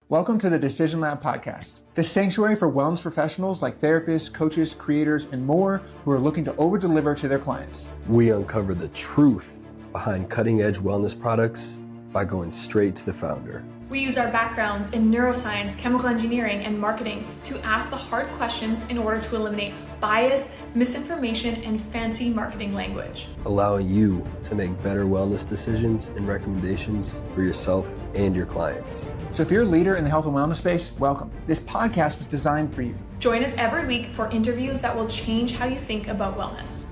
Welcome to the Decision Lab podcast, the sanctuary for wellness professionals like therapists, coaches, creators, and more who are looking to over-deliver to their clients. We uncover the truth behind cutting-edge wellness products by going straight to the founder. We use our backgrounds in neuroscience, chemical engineering, and marketing to ask the hard questions in order to eliminate bias, misinformation, and fancy marketing language. Allowing you to make better wellness decisions and recommendations for yourself and your clients. So if you're a leader in the health and wellness space, welcome. This podcast was designed for you. Join us every week for interviews that will change how you think about wellness.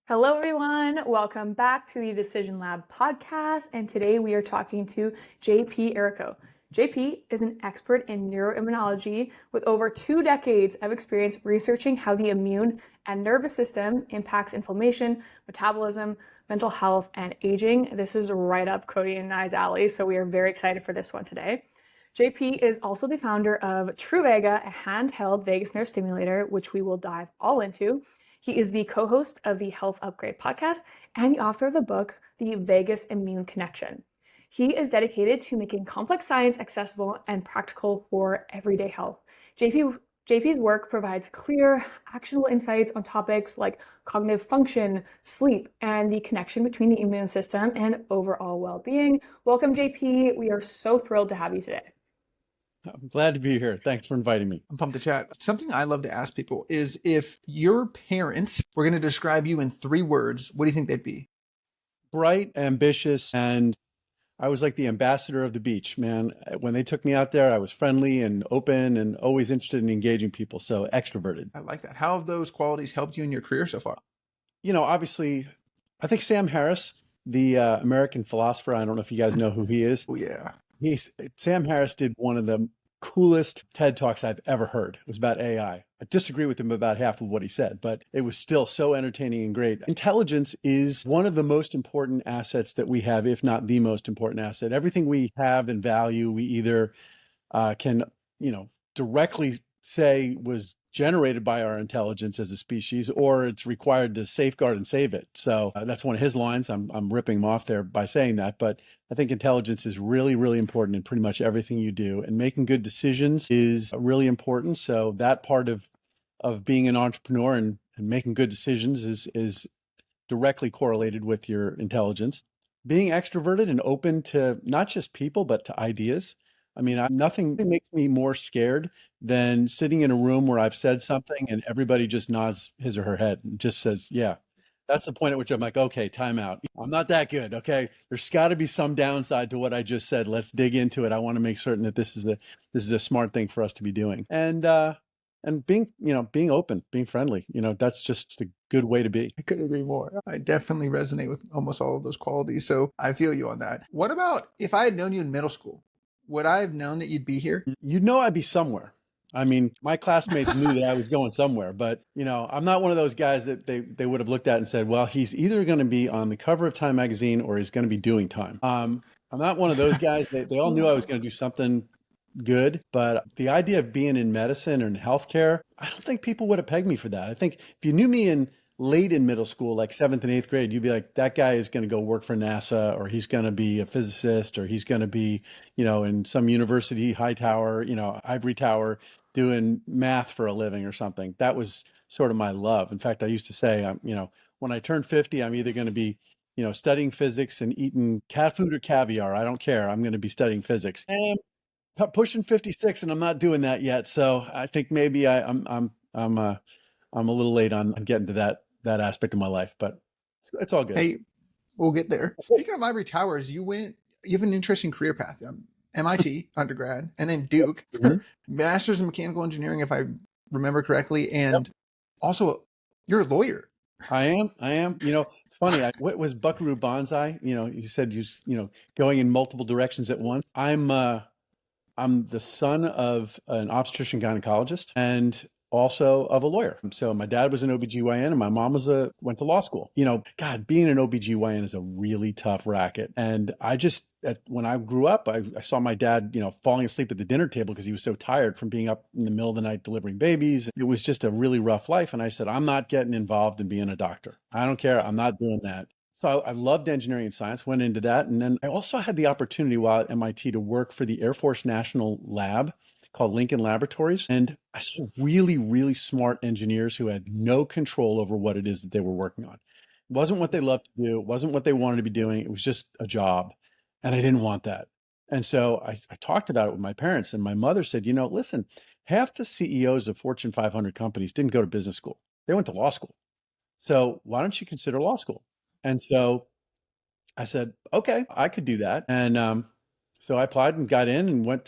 Hello, everyone. Welcome back to the Decision Lab podcast. And today we are talking to JP Errico. JP is an expert in neuroimmunology with over 2 decades of experience researching how the immune and nervous system impacts inflammation, metabolism, mental health, and aging. This is right up Cody and I's alley, so we are very excited for this one today. JP is also the founder of Truvaga, a handheld vagus nerve stimulator, which we will dive all into. He is the co-host of the Health Upgrade podcast and the author of the book, The Vagus Immune Connection. He is dedicated to making complex science accessible and practical for everyday health. JP's work provides clear, actionable insights on topics like cognitive function, sleep, and the connection between the immune system and overall well-being. Welcome, JP. We are so thrilled to have you today. I'm glad to be here. Thanks for inviting me. I'm pumped to chat. Something I love to ask people is if your parents were going to describe you in 3 words, what do you think they'd be? Bright, ambitious, and I was like the ambassador of the beach, man. When they took me out there, I was friendly and open and always interested in engaging people. So extroverted. I like that. How have those qualities helped you in your career so far? You know, obviously, I think Sam Harris, the American philosopher, I don't know if you guys know who he is. Oh, yeah. Sam Harris did one of the coolest TED Talks I've ever heard. It was about AI. I disagree with him about half of what he said, but it was still so entertaining and great. Intelligence is one of the most important assets that we have, if not the most important asset. Everything we have and value, we either can, directly say was generated by our intelligence as a species, or it's required to safeguard and save it. So that's one of his lines. I'm ripping him off there by saying that, but I think intelligence is really, really important in pretty much everything you do, and making good decisions is really important. So that part of being an entrepreneur and making good decisions is directly correlated with your intelligence. Being extroverted and open to not just people, but to ideas. I mean, nothing makes me more scared than sitting in a room where I've said something and everybody just nods his or her head and just says, yeah. That's the point at which I'm like, okay, time out. I'm not that good. Okay. There's got to be some downside to what I just said. Let's dig into it. I want to make certain that this is a smart thing for us to be doing. And being open, being friendly, that's just a good way to be. I couldn't agree more. I definitely resonate with almost all of those qualities. So I feel you on that. What about if I had known you in middle school? Would I have known that you'd be here? You'd know I'd be somewhere. I mean, my classmates knew that I was going somewhere, but I'm not one of those guys that they would have looked at and said, well, he's either going to be on the cover of Time magazine or he's going to be doing Time. I'm not one of those guys. They all knew I was going to do something good, but the idea of being in medicine or in healthcare, I don't think people would have pegged me for that. I think if you knew me late in middle school, like 7th and 8th grade, you'd be like, that guy is going to go work for NASA, or he's going to be a physicist, or he's going to be, in some university, high tower, ivory tower, doing math for a living or something. That was sort of my love. In fact, I used to say, when I turn 50, I'm either going to be, studying physics and eating cat food or caviar. I don't care. I'm going to be studying physics. And I'm pushing 56 and I'm not doing that yet. So I think maybe I'm a little late on getting to that aspect of my life, but it's all good. Hey, we'll get there. Speaking of ivory towers, you have an interesting career path. MIT undergrad, and then Duke, master's in mechanical engineering, if I remember correctly. And also you're a lawyer. I am, it's funny. What was Buckaroo Banzai? You said, going in multiple directions at once. I'm the son of an obstetrician gynecologist, and also of a lawyer. So my dad was an OBGYN and my mom went to law school. God, being an OBGYN is a really tough racket. And when I grew up, I saw my dad, falling asleep at the dinner table because he was so tired from being up in the middle of the night delivering babies. It was just a really rough life. And I said, I'm not getting involved in being a doctor. I don't care. I'm not doing that. So I loved engineering and science, went into that. And then I also had the opportunity while at MIT to work for the Air Force National Lab called Lincoln Laboratories. And I saw really, really smart engineers who had no control over what it is that they were working on. It wasn't what they loved to do. It wasn't what they wanted to be doing. It was just a job. And I didn't want that. And so I talked about it with my parents, and my mother said, listen, half the CEOs of Fortune 500 companies didn't go to business school. They went to law school. So why don't you consider law school? And so I said, okay, I could do that. And so I applied and got in and went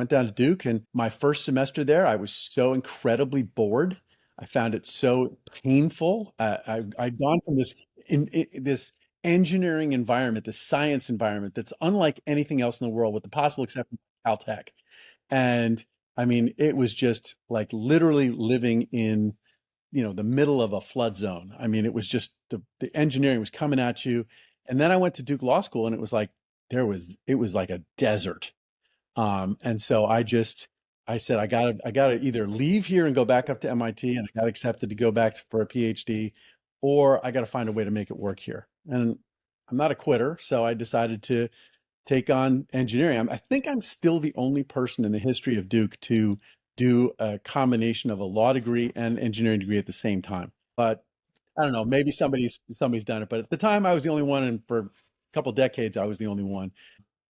down to Duke. And my first semester there, I was so incredibly bored. I found it so painful. I'd gone from this engineering environment, this science environment that's unlike anything else in the world, with the possible exception of Caltech. And I mean, it was just like literally living in the middle of a flood zone. I mean, it was just the engineering was coming at you. And then I went to Duke Law School, and it was like it was like a desert. And so I said, I gotta either leave here and go back up to MIT, and I got accepted to go back for a PhD, or I got to find a way to make it work here. And I'm not a quitter, so I decided to take on engineering. I think I'm still the only person in the history of Duke to do a combination of a law degree and engineering degree at the same time. But I don't know, maybe somebody's done it. But at the time, I was the only one, and for a couple decades, I was the only one.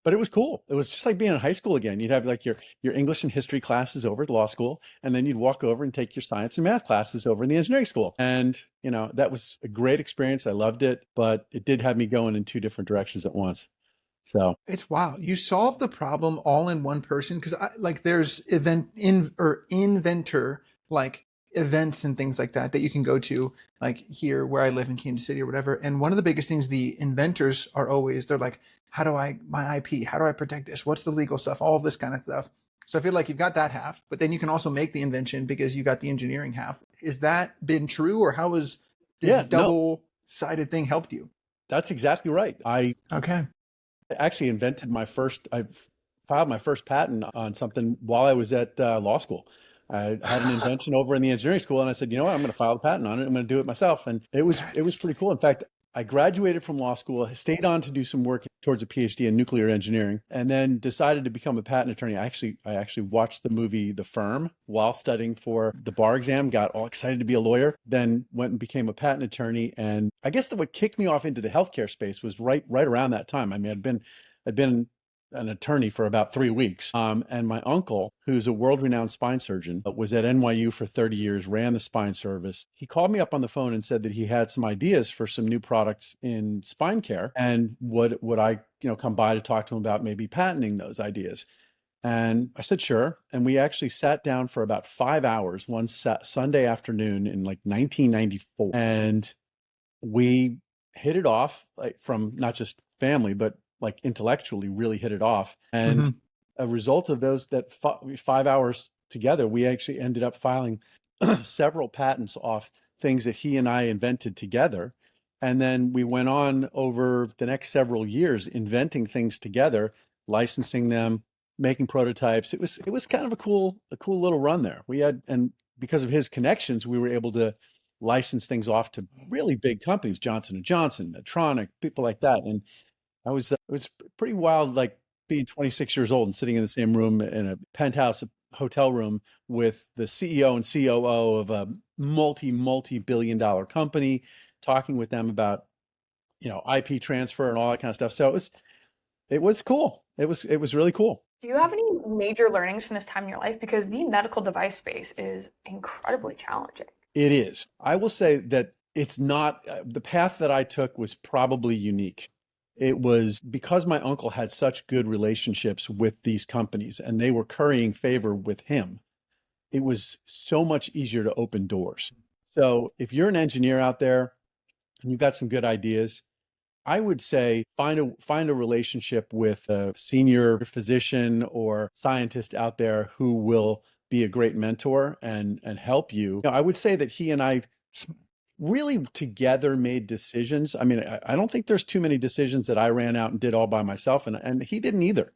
But it was cool. It was just like being in high school again. You'd have like your English and history classes over at law school, and then you'd walk over and take your science and math classes over in the engineering school. And that was a great experience. I loved it, but it did have me going in two different directions at once. So it's wow. You solve the problem all in one person, because there's inventor like events and things like that you can go to, like here where I live in Kansas City or whatever. And one of the biggest things the inventors are always, they're like, how do my IP, how do I protect this? What's the legal stuff? All of this kind of stuff. So I feel like you've got that half, but then you can also make the invention because you got the engineering half. Is that been true, or how has this double-sided thing helped you? That's exactly right. I actually I filed my first patent on something while I was at law school. I had an invention over in the engineering school, and I said, I'm going to file a patent on it. I'm going to do it myself. And it was pretty cool. In fact, I graduated from law school, stayed on to do some work towards a PhD in nuclear engineering, and then decided to become a patent attorney. I actually watched the movie The Firm while studying for the bar exam, got all excited to be a lawyer, then went and became a patent attorney. And I guess what kicked me off into the healthcare space was right around that time. I mean, I'd been an attorney for about 3 weeks. And my uncle, who's a world-renowned spine surgeon, was at NYU for 30 years, ran the spine service. He called me up on the phone and said that he had some ideas for some new products in spine care, and would I, come by to talk to him about maybe patenting those ideas. And I said, sure. And we actually sat down for about 5 hours one Sunday afternoon in like 1994. And we hit it off, like from not just family, but like intellectually really hit it off. And a result of those, that 5 hours together, we actually ended up filing several patents off things that he and I invented together. And then we went on over the next several years, inventing things together, licensing them, making prototypes. It was kind of a cool little run there. And because of his connections, we were able to license things off to really big companies, Johnson & Johnson, Medtronic, people like that. And it was pretty wild, like being 26 years old and sitting in the same room in a penthouse hotel room with the CEO and COO of a multi-billion-dollar company, talking with them about, IP transfer and all that kind of stuff. So it was cool. It was really cool. Do you have any major learnings from this time in your life? Because the medical device space is incredibly challenging. It is. I will say that it's not, the path that I took was probably unique. It was because my uncle had such good relationships with these companies and they were currying favor with him. It was so much easier to open doors. So if you're an engineer out there and you've got some good ideas, I would say find a relationship with a senior physician or scientist out there who will be a great mentor and help you. I would say that he and I really together made decisions. I mean, I don't think there's too many decisions that I ran out and did all by myself, and he didn't either.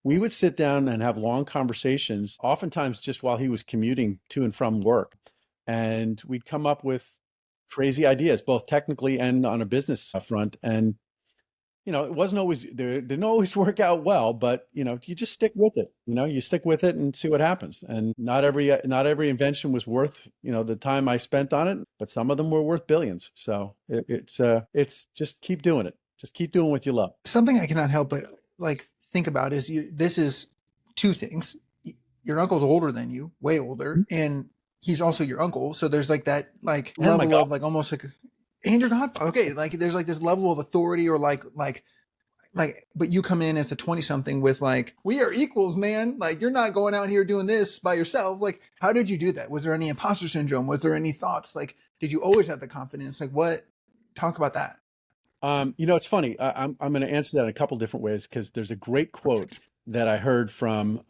We would sit down and have long conversations, oftentimes just while he was commuting to and from work. And we'd come up with crazy ideas, both technically and on a business front. And, it wasn't always, they didn't always work out well, but, you just stick with it. You stick with it and see what happens. And not every invention was worth, the time I spent on it, but some of them were worth billions. So it's just keep doing it. Just keep doing what you love. Something I cannot help but think about is this is two things. Your uncle's older than you, way older, and he's also your uncle. So there's that level of almost and your godfather. Okay, there's this level of authority, or but you come in as a 20-something with we are equals, man. You're not going out here doing this by yourself. How did you do that? Was there any imposter syndrome? Was there any thoughts? Did you always have the confidence? What? Talk about that. It's funny. I'm going to answer that in a couple different ways, because there's a great quote that I heard from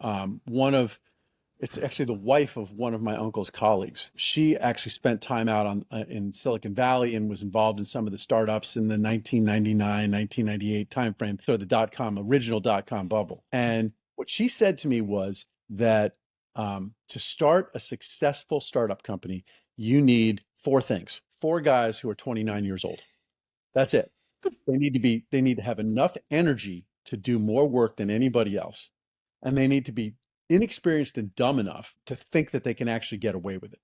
it's actually the wife of one of my uncle's colleagues. She actually spent time out in Silicon Valley and was involved in some of the startups in the 1999, 1998 timeframe, so the original dot-com bubble. And what she said to me was that to start a successful startup company, you need four things. Four guys who are 29 years old. That's it. They need to have enough energy to do more work than anybody else. And they need to be inexperienced and dumb enough to think that they can actually get away with it.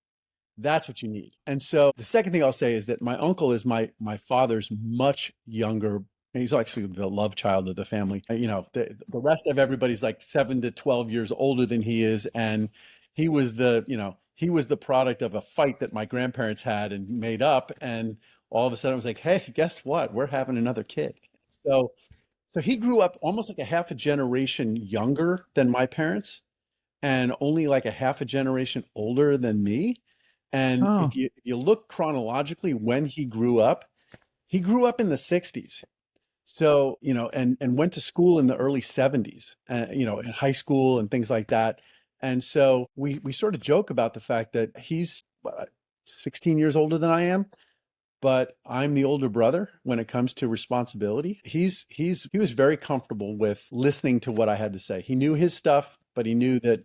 That's what you need. And so the second thing I'll say is that my uncle is my father's much younger. He's actually the love child of the family. The rest of everybody's 7 to 12 years older than he is. And he was the product of a fight that my grandparents had and made up. And all of a sudden I was like, hey, guess what? We're having another kid. So he grew up almost a half a generation younger than my parents, and only a half a generation older than me. And if you look chronologically when he grew up in the 60s. So, and went to school in the early 70s, in high school and things like that. And so we sort of joke about the fact that he's 16 years older than I am, but I'm the older brother when it comes to responsibility. He was very comfortable with listening to what I had to say. He knew his stuff, but he knew that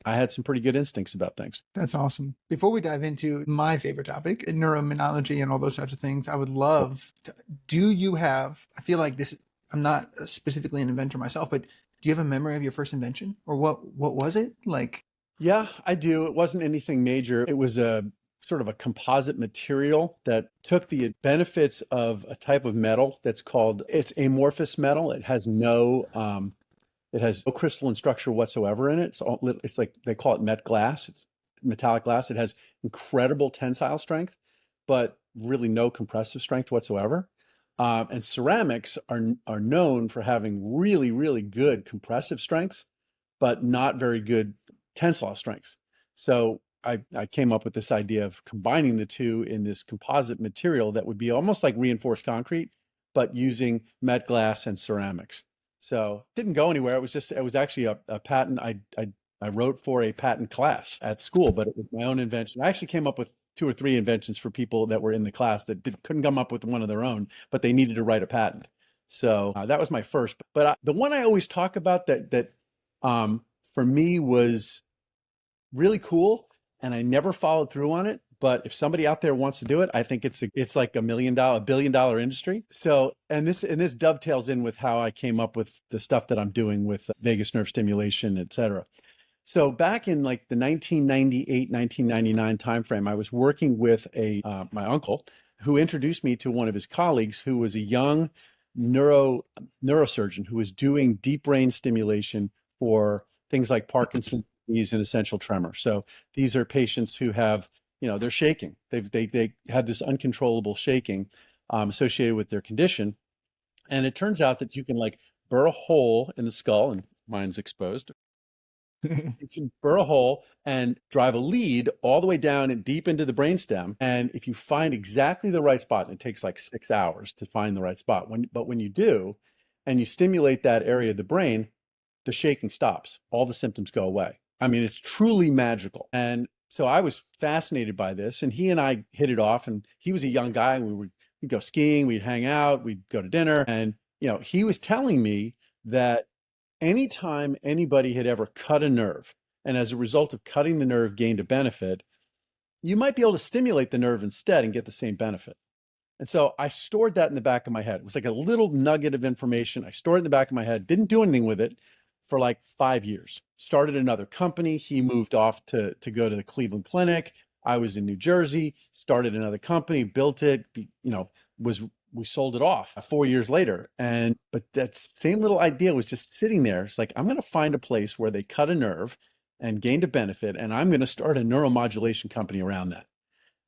I had some pretty good instincts about things. That's awesome. Before we dive into my favorite topic, neuroimmunology and all those types of things, I would love to, I feel like this, I'm not specifically an inventor myself, but do you have a memory of your first invention, or what was it like? Yeah, I do. It wasn't anything major. It was a sort of a composite material that took the benefits of a type of metal it's amorphous metal. It has no crystalline structure whatsoever in it. It's like they call it met glass. It's metallic glass. It has incredible tensile strength, but really no compressive strength whatsoever. And ceramics are known for having really, really good compressive strengths, but not very good tensile strengths. So I came up with this idea of combining the two in this composite material that would be almost like reinforced concrete, but using met glass and ceramics. So it didn't go anywhere. It was actually a patent I wrote for a patent class at school, but it was my own invention. I actually came up with 2 or 3 inventions for people that were in the class that couldn't come up with one of their own, but they needed to write a patent. So that was my first. But the one I always talk about that for me was really cool, and I never followed through on it. But if somebody out there wants to do it, I think it's like $1 billion industry. So, and this dovetails in with how I came up with the stuff that I'm doing with vagus nerve stimulation, et cetera. So back in the 1998, 1999 timeframe, I was working with my uncle, who introduced me to one of his colleagues who was a young neurosurgeon who was doing deep brain stimulation for things like Parkinson's disease and essential tremor. So these are patients who have, they're shaking. They have this uncontrollable shaking associated with their condition. And it turns out that you can burr a hole in the skull, and mine's exposed. You can burr a hole and drive a lead all the way down and deep into the brainstem. And if you find exactly the right spot, and it takes 6 hours to find the right spot, but when you do, and you stimulate that area of the brain, the shaking stops. All the symptoms go away. I mean, it's truly magical. And so I was fascinated by this, and he and I hit it off. And he was a young guy, and we'd go skiing, we'd hang out, we'd go to dinner. And, he was telling me that anytime anybody had ever cut a nerve, and as a result of cutting the nerve gained a benefit, you might be able to stimulate the nerve instead and get the same benefit. And so I stored that in the back of my head. It was like a little nugget of information. I stored it in the back of my head, didn't do anything with it for like 5 years. Started another company. He moved off to go to the Cleveland Clinic. I was in New Jersey, started another company, built it, we sold it off 4 years later. But that same little idea was just sitting there. It's like, I'm going to find a place where they cut a nerve and gained a benefit, and I'm going to start a neuromodulation company around that.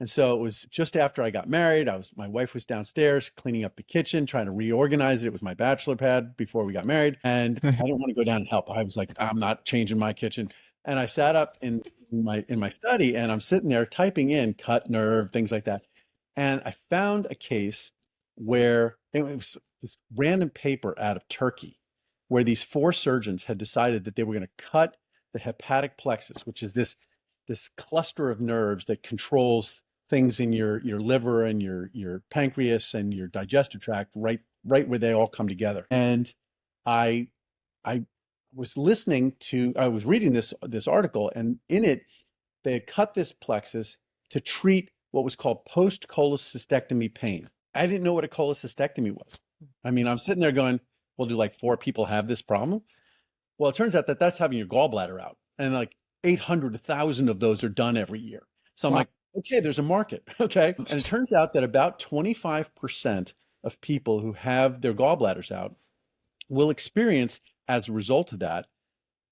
And so it was just after I got married. My wife was downstairs cleaning up the kitchen, trying to reorganize it with my bachelor pad before we got married. And I didn't want to go down and help. I was like, I'm not changing my kitchen. And I sat up in my study, and I'm sitting there typing in cut nerve, things like that. And I found a case where it was this random paper out of Turkey, where these 4 surgeons had decided that they were going to cut the hepatic plexus, which is this cluster of nerves that controls things in your liver and your pancreas and your digestive tract, right where they all come together. And I was reading this article, and in it, they had cut this plexus to treat what was called post-cholecystectomy pain. I didn't know what a cholecystectomy was. I mean, I'm sitting there going, well, do like 4 people have this problem? Well, it turns out that that's having your gallbladder out, and like 800 to 1,000 of those are done every year. So I'm like, okay, there's a market. Okay. And it turns out that about 25% of people who have their gallbladders out will experience, as a result of that,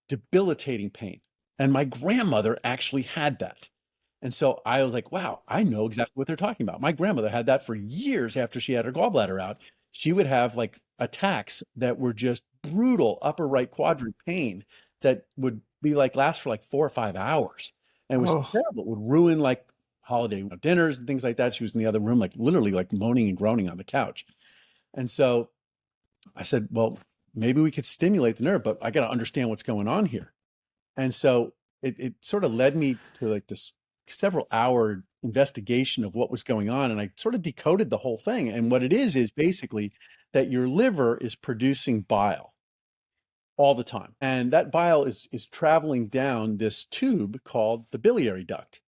debilitating pain. And my grandmother actually had that. And so I was like, wow, I know exactly what they're talking about. My grandmother had that for years after she had her gallbladder out. She would have like attacks that were just brutal upper right quadrant pain that would be like last for like 4 or 5 hours. And it was terrible. It would ruin like holiday dinners and things like that. She was in the other room, like literally like moaning and groaning on the couch. And so I said, well, maybe we could stimulate the nerve, but I got to understand what's going on here. And so it sort of led me to like this several hour investigation of what was going on. And I sort of decoded the whole thing. And what it is basically that your liver is producing bile all the time. And that bile is traveling down this tube called the biliary duct.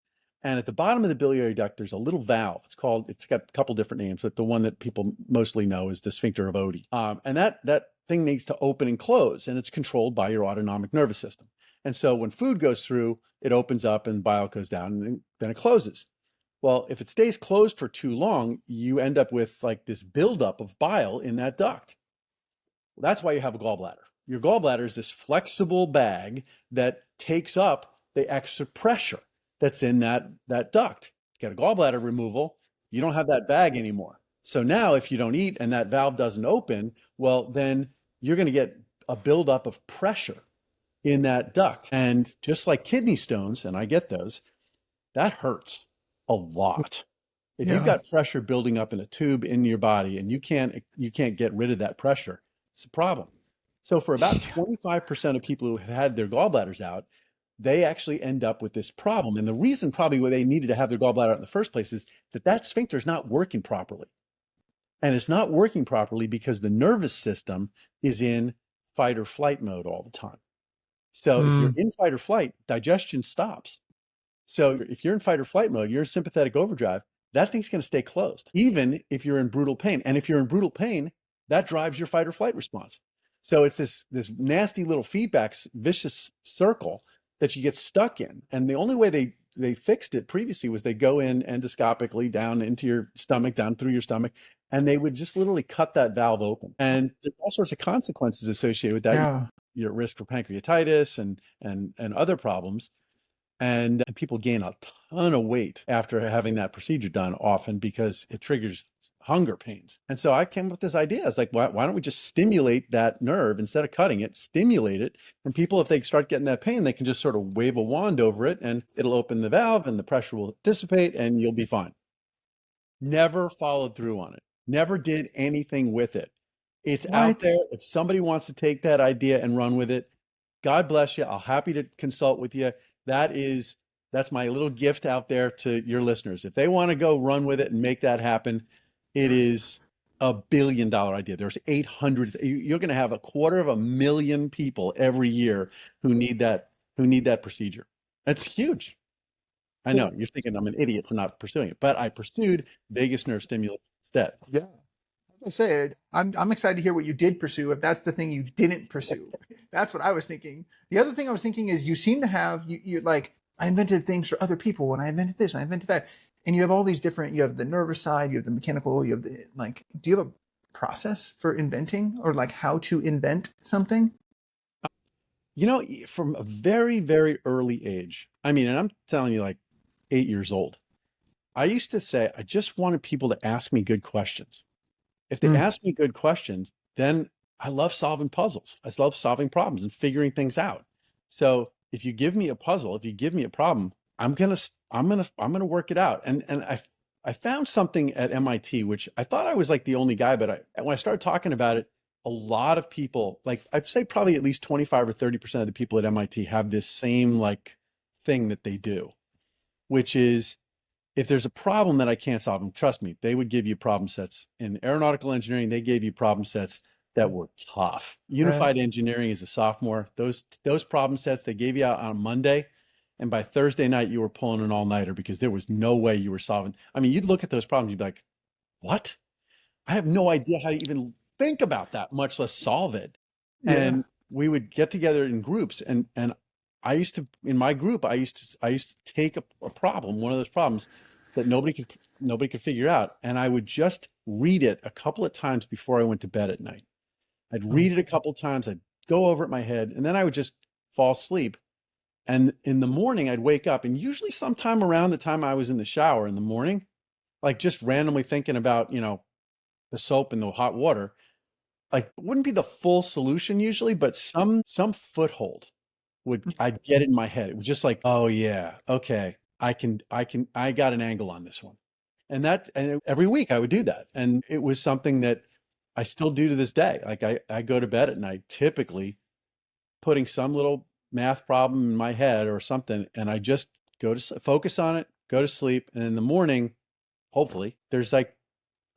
And at the bottom of the biliary duct, there's a little valve. It's got a couple different names, but the one that people mostly know is the sphincter of Oddi. And that thing needs to open and close, and it's controlled by your autonomic nervous system. And so when food goes through, it opens up and bile goes down, and then it closes. Well, if it stays closed for too long, you end up with like this buildup of bile in that duct. Well, that's why you have a gallbladder. Your gallbladder is this flexible bag that takes up the extra pressure that's in that duct. You get a gallbladder removal, you don't have that bag anymore. So now if you don't eat and that valve doesn't open, well, then you're going to get a buildup of pressure in that duct. And just like kidney stones, and I get those, that hurts a lot. If you've got pressure building up in a tube in your body and you can't get rid of that pressure, it's a problem. So for about 25% of people who have had their gallbladders out, they actually end up with this problem. And the reason probably why they needed to have their gallbladder out in the first place is that sphincter is not working properly. And it's not working properly because the nervous system is in fight or flight mode all the time. So if you're in fight or flight, digestion stops. So if you're in fight or flight mode, you're in sympathetic overdrive, that thing's going to stay closed, even if you're in brutal pain. And if you're in brutal pain, that drives your fight or flight response. So it's this nasty little feedback, vicious circle that you get stuck in. And the only way they fixed it previously was they go in endoscopically down into your stomach, down through your stomach, and they would just literally cut that valve open. And there's all sorts of consequences associated with that. Yeah. You're at risk for pancreatitis and other problems. And people gain a ton of weight after having that procedure done, often because it triggers hunger pains. And so I came up with this idea. I was like, why don't we just stimulate that nerve instead of cutting it, stimulate it. And people, if they start getting that pain, they can just sort of wave a wand over it and it'll open the valve and the pressure will dissipate and you'll be fine. Never followed through on it. Never did anything with it. It's out there. If somebody wants to take that idea and run with it, God bless you. I'll happy to consult with you. That's my little gift out there to your listeners. If they want to go run with it and make that happen, it is $1 billion idea. There's 800, you're going to have 250,000 people every year who need that procedure. That's huge. I know you're thinking I'm an idiot for not pursuing it, but I pursued vagus nerve stimulation instead. Yeah. I say I'm excited to hear what you did pursue. If that's the thing you didn't pursue, that's what I was thinking. The other thing I was thinking is you seem to have you like I invented things for other people, and I invented this, and I invented that, and you have all these different. You have the nervous side, you have the mechanical, you have the like. Do you have a process for inventing or like how to invent something? From a very, very early age, I mean, and I'm telling you, like 8 years old, I used to say I just wanted people to ask me good questions. If they ask me good questions, then I love solving puzzles. I love solving problems and figuring things out. So if you give me a puzzle, if you give me a problem, I'm gonna work it out. And I found something at MIT, which I thought I was like the only guy, but when I started talking about it, a lot of people, like I'd say probably at least 25 or 30% of the people at MIT have this same like thing that they do, which is if there's a problem that I can't solve, and trust me, they would give you problem sets. In aeronautical engineering, they gave you problem sets that were tough. Unified engineering as a sophomore, those problem sets they gave you out on Monday, and by Thursday night you were pulling an all-nighter because there was no way you were solving. I mean, you'd look at those problems, you'd be like, what? I have no idea how to even think about that, much less solve it. Yeah. And we would get together in groups, and I used to, in my group, I used to take a problem, one of those problems that nobody could figure out, and I would just read it a couple of times before I went to bed at night. I'd read it a couple of times, I'd go over it in my head, and then I would just fall asleep. And in the morning, I'd wake up, and usually sometime around the time I was in the shower in the morning, like just randomly thinking about, the soap and the hot water, like it wouldn't be the full solution usually, but some foothold I'd get it in my head. It was just like, oh yeah, okay, I got an angle on this one. And every week I would do that. And it was something that I still do to this day. Like I go to bed at night, typically putting some little math problem in my head or something, and I just go to focus on it, go to sleep. And in the morning, hopefully there's like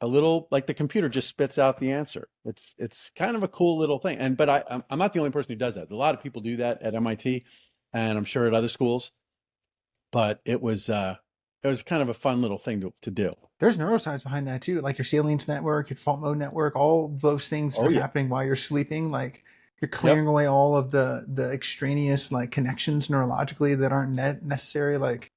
a little, like the computer just spits out the answer. It's kind of a cool little thing. But I'm not the only person who does that. A lot of people do that at MIT, and I'm sure at other schools. But it was kind of a fun little thing to do. There's neuroscience behind that too, like your Salience network, your fault mode network, all those things are happening while you're sleeping. Like you're clearing away all of the extraneous like connections neurologically that aren't necessary. Like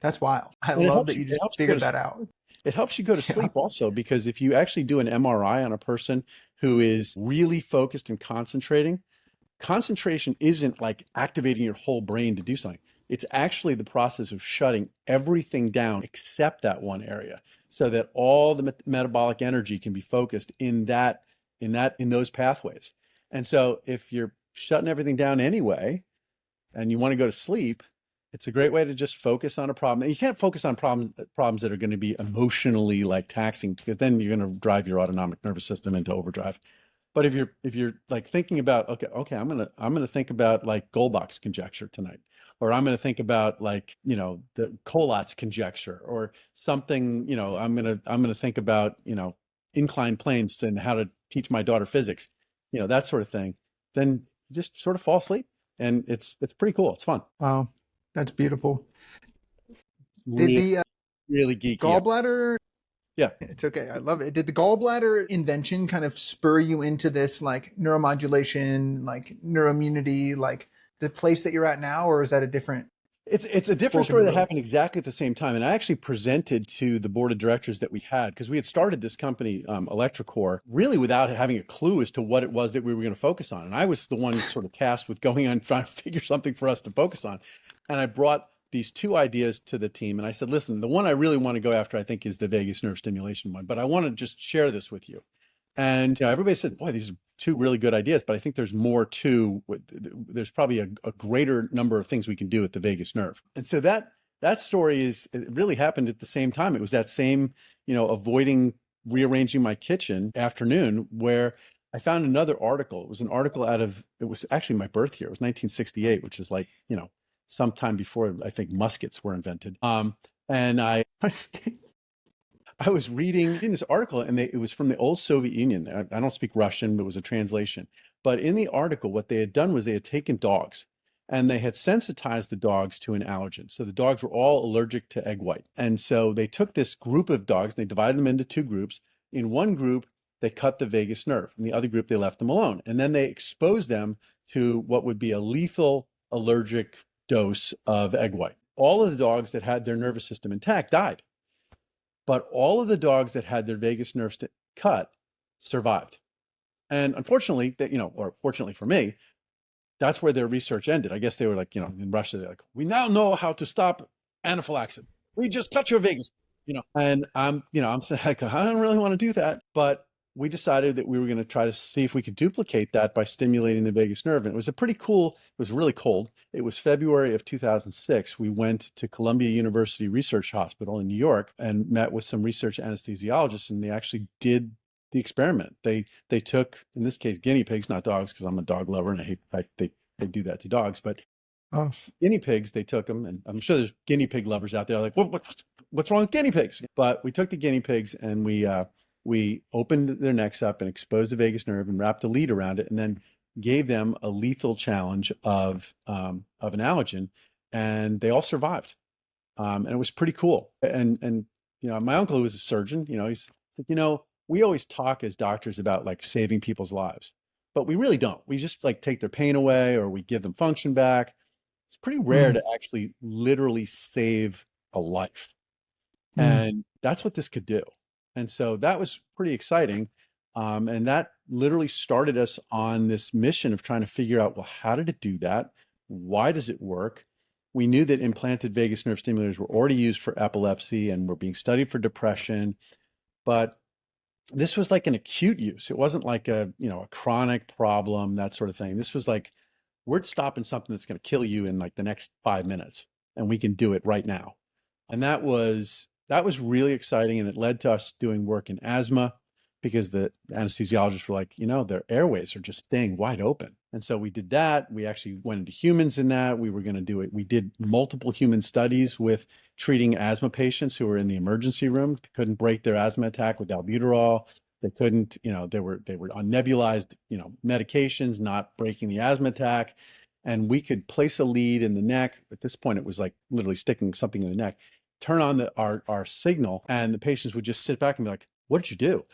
that's wild. I love that you just figured that out. It helps you go to sleep also, because if you actually do an MRI on a person who is really focused and concentrating, concentration isn't like activating your whole brain to do something. It's actually the process of shutting everything down except that one area, so that all the metabolic energy can be focused in those pathways. And so if you're shutting everything down anyway, and you want to go to sleep, it's a great way to just focus on a problem. And you can't focus on problems that are going to be emotionally like taxing, because then you're going to drive your autonomic nervous system into overdrive. But if you're like thinking about, okay, I'm gonna think about like Goldbach's conjecture tonight, or I'm gonna think about like the Collat's conjecture, or something. I'm gonna think about inclined planes and how to teach my daughter physics, that sort of thing. Then you just sort of fall asleep, and it's pretty cool. It's fun. Wow. That's beautiful. Really, really geeky. Gallbladder? Yeah. It's okay. I love it. Did the gallbladder invention kind of spur you into this like neuromodulation, like neuroimmunity, like the place that you're at now, or is that a different? It's a different story that happened exactly at the same time. And I actually presented to the board of directors that we had, because we had started this company, Electrocore, really without having a clue as to what it was that we were going to focus on. And I was the one sort of tasked with going on trying to figure something for us to focus on. And I brought these two ideas to the team. And I said, listen, the one I really want to go after, I think, is the vagus nerve stimulation one, but I want to just share this with you. And everybody said, boy, these are two really good ideas, but I think there's more there's probably a greater number of things we can do with the vagus nerve. And so that story it really happened at the same time. It was that same, avoiding rearranging my kitchen afternoon where I found another article. It was an article it was actually my birth year. It was 1968, which is like, sometime before I think muskets were invented. And I was reading in this article, and it was from the old Soviet Union. I don't speak Russian, but it was a translation. But in the article, what they had done was they had taken dogs and they had sensitized the dogs to an allergen. So the dogs were all allergic to egg white. And so they took this group of dogs and they divided them into two groups. In one group, they cut the vagus nerve. In the other group, they left them alone. And then they exposed them to what would be a lethal allergic dose of egg white. All of the dogs that had their nervous system intact died. But all of the dogs that had their vagus nerves cut survived. And unfortunately, or fortunately for me, that's where their research ended. I guess they were like, in Russia, they're like, we now know how to stop anaphylaxis. We just cut your vagus, and I'm saying, like, I don't really want to do that. But we decided that we were going to try to see if we could duplicate that by stimulating the vagus nerve. And it was it was really cold. It was February of 2006. We went to Columbia University Research Hospital in New York and met with some research anesthesiologists, and they actually did the experiment. They took, in this case, guinea pigs, not dogs, because I'm a dog lover and I hate the fact they do that to dogs, but guinea pigs, they took them, and I'm sure there's guinea pig lovers out there like, what's wrong with guinea pigs? But we took the guinea pigs and we opened their necks up and exposed the vagus nerve and wrapped a lead around it, and then gave them a lethal challenge of an allergen, and they all survived. And it was pretty cool. And my uncle, who was a surgeon, he's like, we always talk as doctors about like saving people's lives, but we really don't. We just like take their pain away or we give them function back. It's pretty rare to actually literally save a life. And that's what this could do. And so that was pretty exciting. And that literally started us on this mission of trying to figure out, well, how did it do that? Why does it work? We knew that implanted vagus nerve stimulators were already used for epilepsy and were being studied for depression, but this was like an acute use. It wasn't like a chronic problem, that sort of thing. This was like, we're stopping something that's going to kill you in like the next 5 minutes, and we can do it right now. And that was really exciting. And it led to us doing work in asthma, because the anesthesiologists were like, their airways are just staying wide open. And so we did that. We actually went into humans in that. We were going to do it. We did multiple human studies with treating asthma patients who were in the emergency room. They couldn't break their asthma attack with albuterol. They couldn't, they were on nebulized, medications, not breaking the asthma attack. And we could place a lead in the neck. At this point, it was like literally sticking something in the neck, turn on our signal, and the patients would just sit back and be like, what did you do?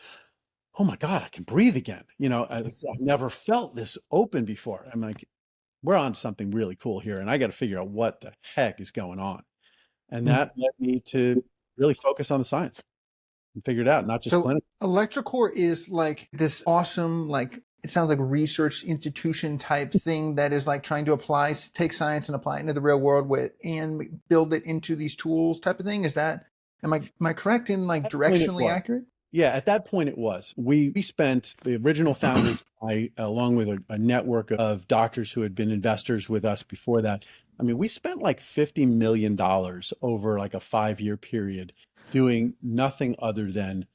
Oh my God, I can breathe again. I've never felt this open before. I'm like, we're on something really cool here, and I got to figure out what the heck is going on. And that led me to really focus on the science and figure it out, not just clinical. electroCore is like this awesome, like, it sounds like research institution type thing that is like trying to take science and apply it into the real world and build it into these tools type of thing. Am I correct in like directionally accurate? Yeah, at that point it was. We spent, the original founders, along with a network of doctors who had been investors with us before that. I mean, we spent like $50 million over like a 5-year period doing nothing other than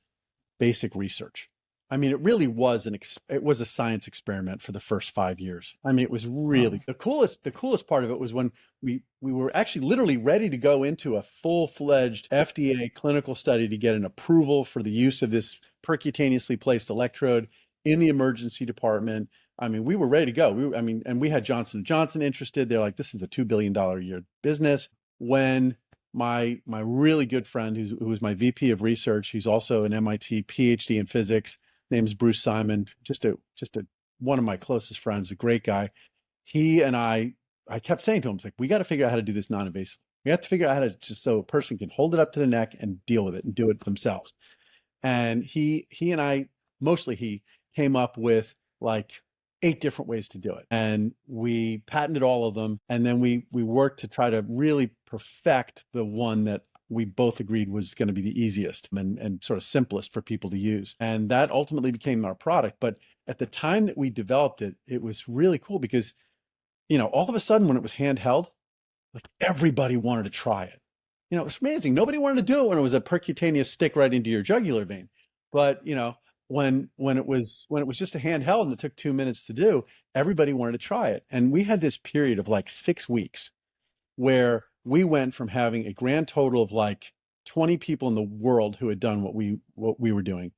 basic research. I mean, it really was it was a science experiment for the first 5 years. I mean, it was really the coolest part of it was when we were actually literally ready to go into a full-fledged FDA clinical study to get an approval for the use of this percutaneously placed electrode in the emergency department. I mean, we were ready to go. And we had Johnson & Johnson interested. They're like, this is a $2 billion a year business. When my really good friend, who was my VP of research, he's also an MIT PhD in physics, name's Bruce Simon, just one of my closest friends, a great guy. He and I kept saying to him, it's like, we got to figure out how to do this non-invasive. We have to figure out how to, just so a person can hold it up to the neck and deal with it and do it themselves. And he and I, mostly he, came up with like 8 different ways to do it. And we patented all of them. And then we worked to try to really perfect the one that we both agreed was going to be the easiest and sort of simplest for people to use. And that ultimately became our product. But at the time that we developed it, it was really cool because, all of a sudden when it was handheld, like everybody wanted to try it. It was amazing. Nobody wanted to do it when it was a percutaneous stick right into your jugular vein. But, when it was just a handheld and it took 2 minutes to do, everybody wanted to try it. And we had this period of like 6 weeks where we went from having a grand total of like 20 people in the world who had done what we were doing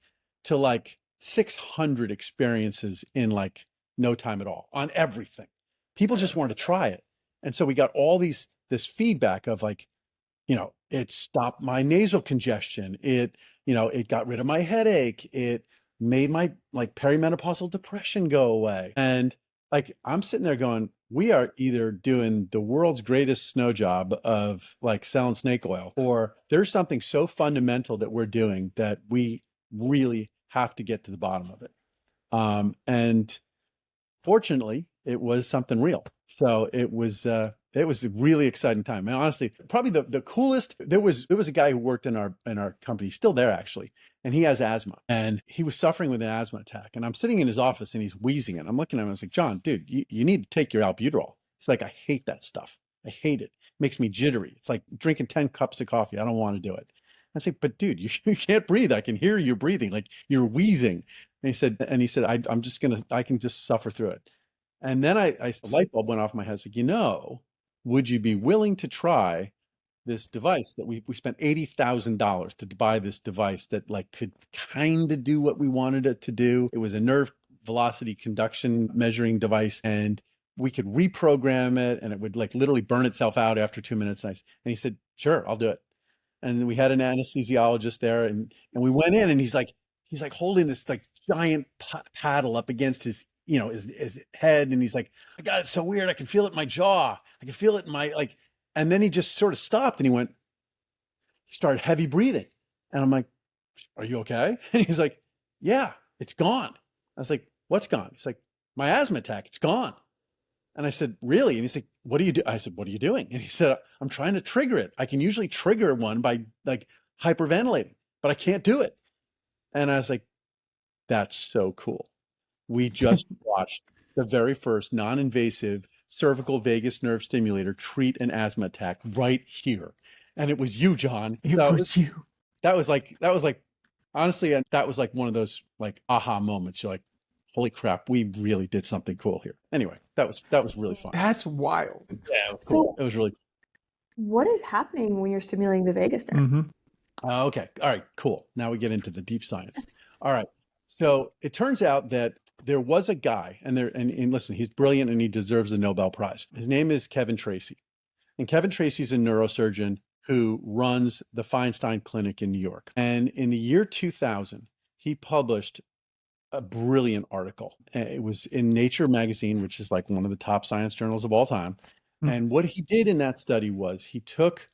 to like 600 experiences in like no time at all on everything. People just wanted to try it. And so we got all this feedback of like, it stopped my nasal congestion. It got rid of my headache. It made my like perimenopausal depression go away. And like, I'm sitting there going, we are either doing the world's greatest snow job of like selling snake oil, or there's something so fundamental that we're doing that we really have to get to the bottom of it. And fortunately, it was something real. So it was a really exciting time. And honestly, probably the coolest, there was a guy who worked in our company, still there actually, and he has asthma, and he was suffering with an asthma attack. And I'm sitting in his office and he's wheezing, and I'm looking at him and I was like, John, dude, you need to take your albuterol. He's like, I hate that stuff. I hate it. It makes me jittery. It's like drinking 10 cups of coffee. I don't want to do it. I said, but dude, you can't breathe. I can hear you breathing, like you're wheezing. And he said, I can just suffer through it. And then a light bulb went off my head. It's like, would you be willing to try this device that we spent $80,000 to buy this device that like could kind of do what we wanted it to do? It was a nerve velocity conduction measuring device, and we could reprogram it and it would like literally burn itself out after 2 minutes. And he said, sure, I'll do it. And we had an anesthesiologist there, and we went in, and he's like holding this like giant paddle up against his his head, and he's like, I got it so weird, I can feel it in my jaw, I can feel it in my like, and then he just sort of stopped and he started heavy breathing, and I'm like, are you okay? And he's like, yeah, it's gone. I was like, what's gone? He's like, my asthma attack, it's gone. And I said, really? And he's like, what do you do? I said, what are you doing? And he said, I'm trying to trigger it. I can usually trigger one by like hyperventilating, but I can't do it. And I was like, that's so cool. We just watched the very first non-invasive cervical vagus nerve stimulator treat an asthma attack right here. And it was you, John. It was you. That was like, honestly, and that was like one of those like aha moments. You're like, holy crap, we really did something cool here. Anyway, that was really fun. That's wild. Yeah, it was cool. It was really cool. What is happening when you're stimulating the vagus nerve? Mm-hmm. Okay. All right, cool. Now we get into the deep science. All right. So it turns out that there was a guy, and listen, he's brilliant and he deserves the Nobel Prize. His name is Kevin Tracy. And Kevin Tracy's a neurosurgeon who runs the Feinstein Clinic in New York. And in the year 2000, he published a brilliant article. It was in Nature magazine, which is like one of the top science journals of all time. And what he did in that study was he took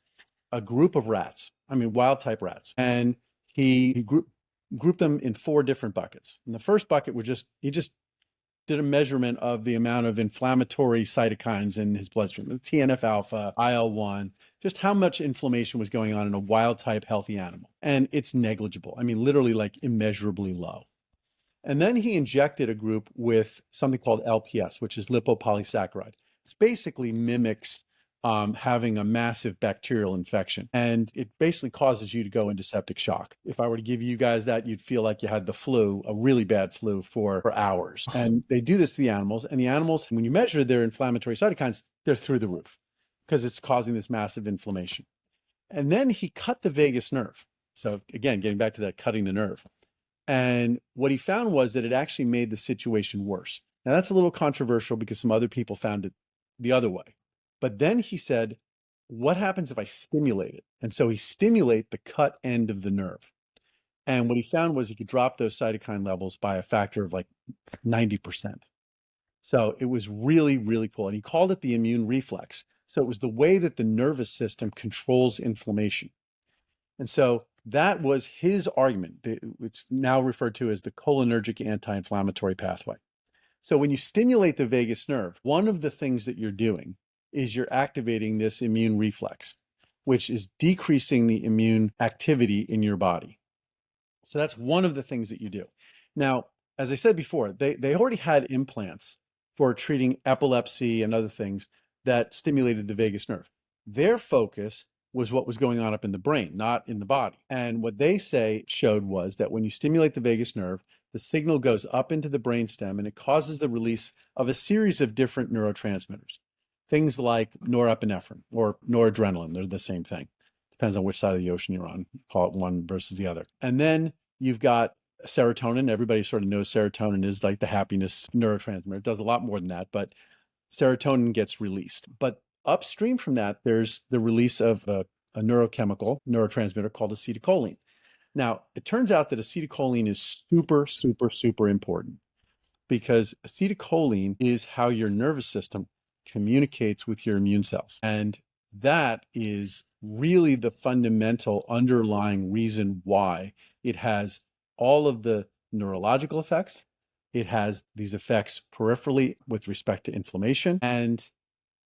a group of rats, wild type rats, and he grouped them in 4 different buckets. And the first bucket he just did a measurement of the amount of inflammatory cytokines in his bloodstream, the TNF alpha, IL-1, just how much inflammation was going on in a wild type healthy animal. And it's negligible. Literally like immeasurably low. And then he injected a group with something called LPS, which is lipopolysaccharide. It basically mimics having a massive bacterial infection, and it basically causes you to go into septic shock. If I were to give you guys that, you'd feel like you had the flu, a really bad flu for hours. And they do this to the animals, and the animals, when you measure their inflammatory cytokines, they're through the roof because it's causing this massive inflammation. And then he cut the vagus nerve. So again, getting back to that cutting the nerve. And what he found was that it actually made the situation worse. Now that's a little controversial because some other people found it the other way. But then he said, what happens if I stimulate it? And so he stimulated the cut end of the nerve. And what he found was he could drop those cytokine levels by a factor of like 90%. So it was really, really cool. And he called it the immune reflex. So it was the way that the nervous system controls inflammation. And so that was his argument. It's now referred to as the cholinergic anti-inflammatory pathway. So when you stimulate the vagus nerve, one of the things that you're doing is you're activating this immune reflex, which is decreasing the immune activity in your body. So that's one of the things that you do. Now, as I said before, they already had implants for treating epilepsy and other things that stimulated the vagus nerve. Their focus was what was going on up in the brain, not in the body. And what they showed was that when you stimulate the vagus nerve, the signal goes up into the brainstem and it causes the release of a series of different neurotransmitters. Things like norepinephrine or noradrenaline, they're the same thing. Depends on which side of the ocean you're on, call it one versus the other. And then you've got serotonin. Everybody sort of knows serotonin is like the happiness neurotransmitter. It does a lot more than that, but serotonin gets released. But upstream from that, there's the release of a neurotransmitter called acetylcholine. Now, it turns out that acetylcholine is super, super, super important because acetylcholine is how your nervous system communicates with your immune cells. And that is really the fundamental underlying reason why it has all of the neurological effects. It has these effects peripherally with respect to inflammation. And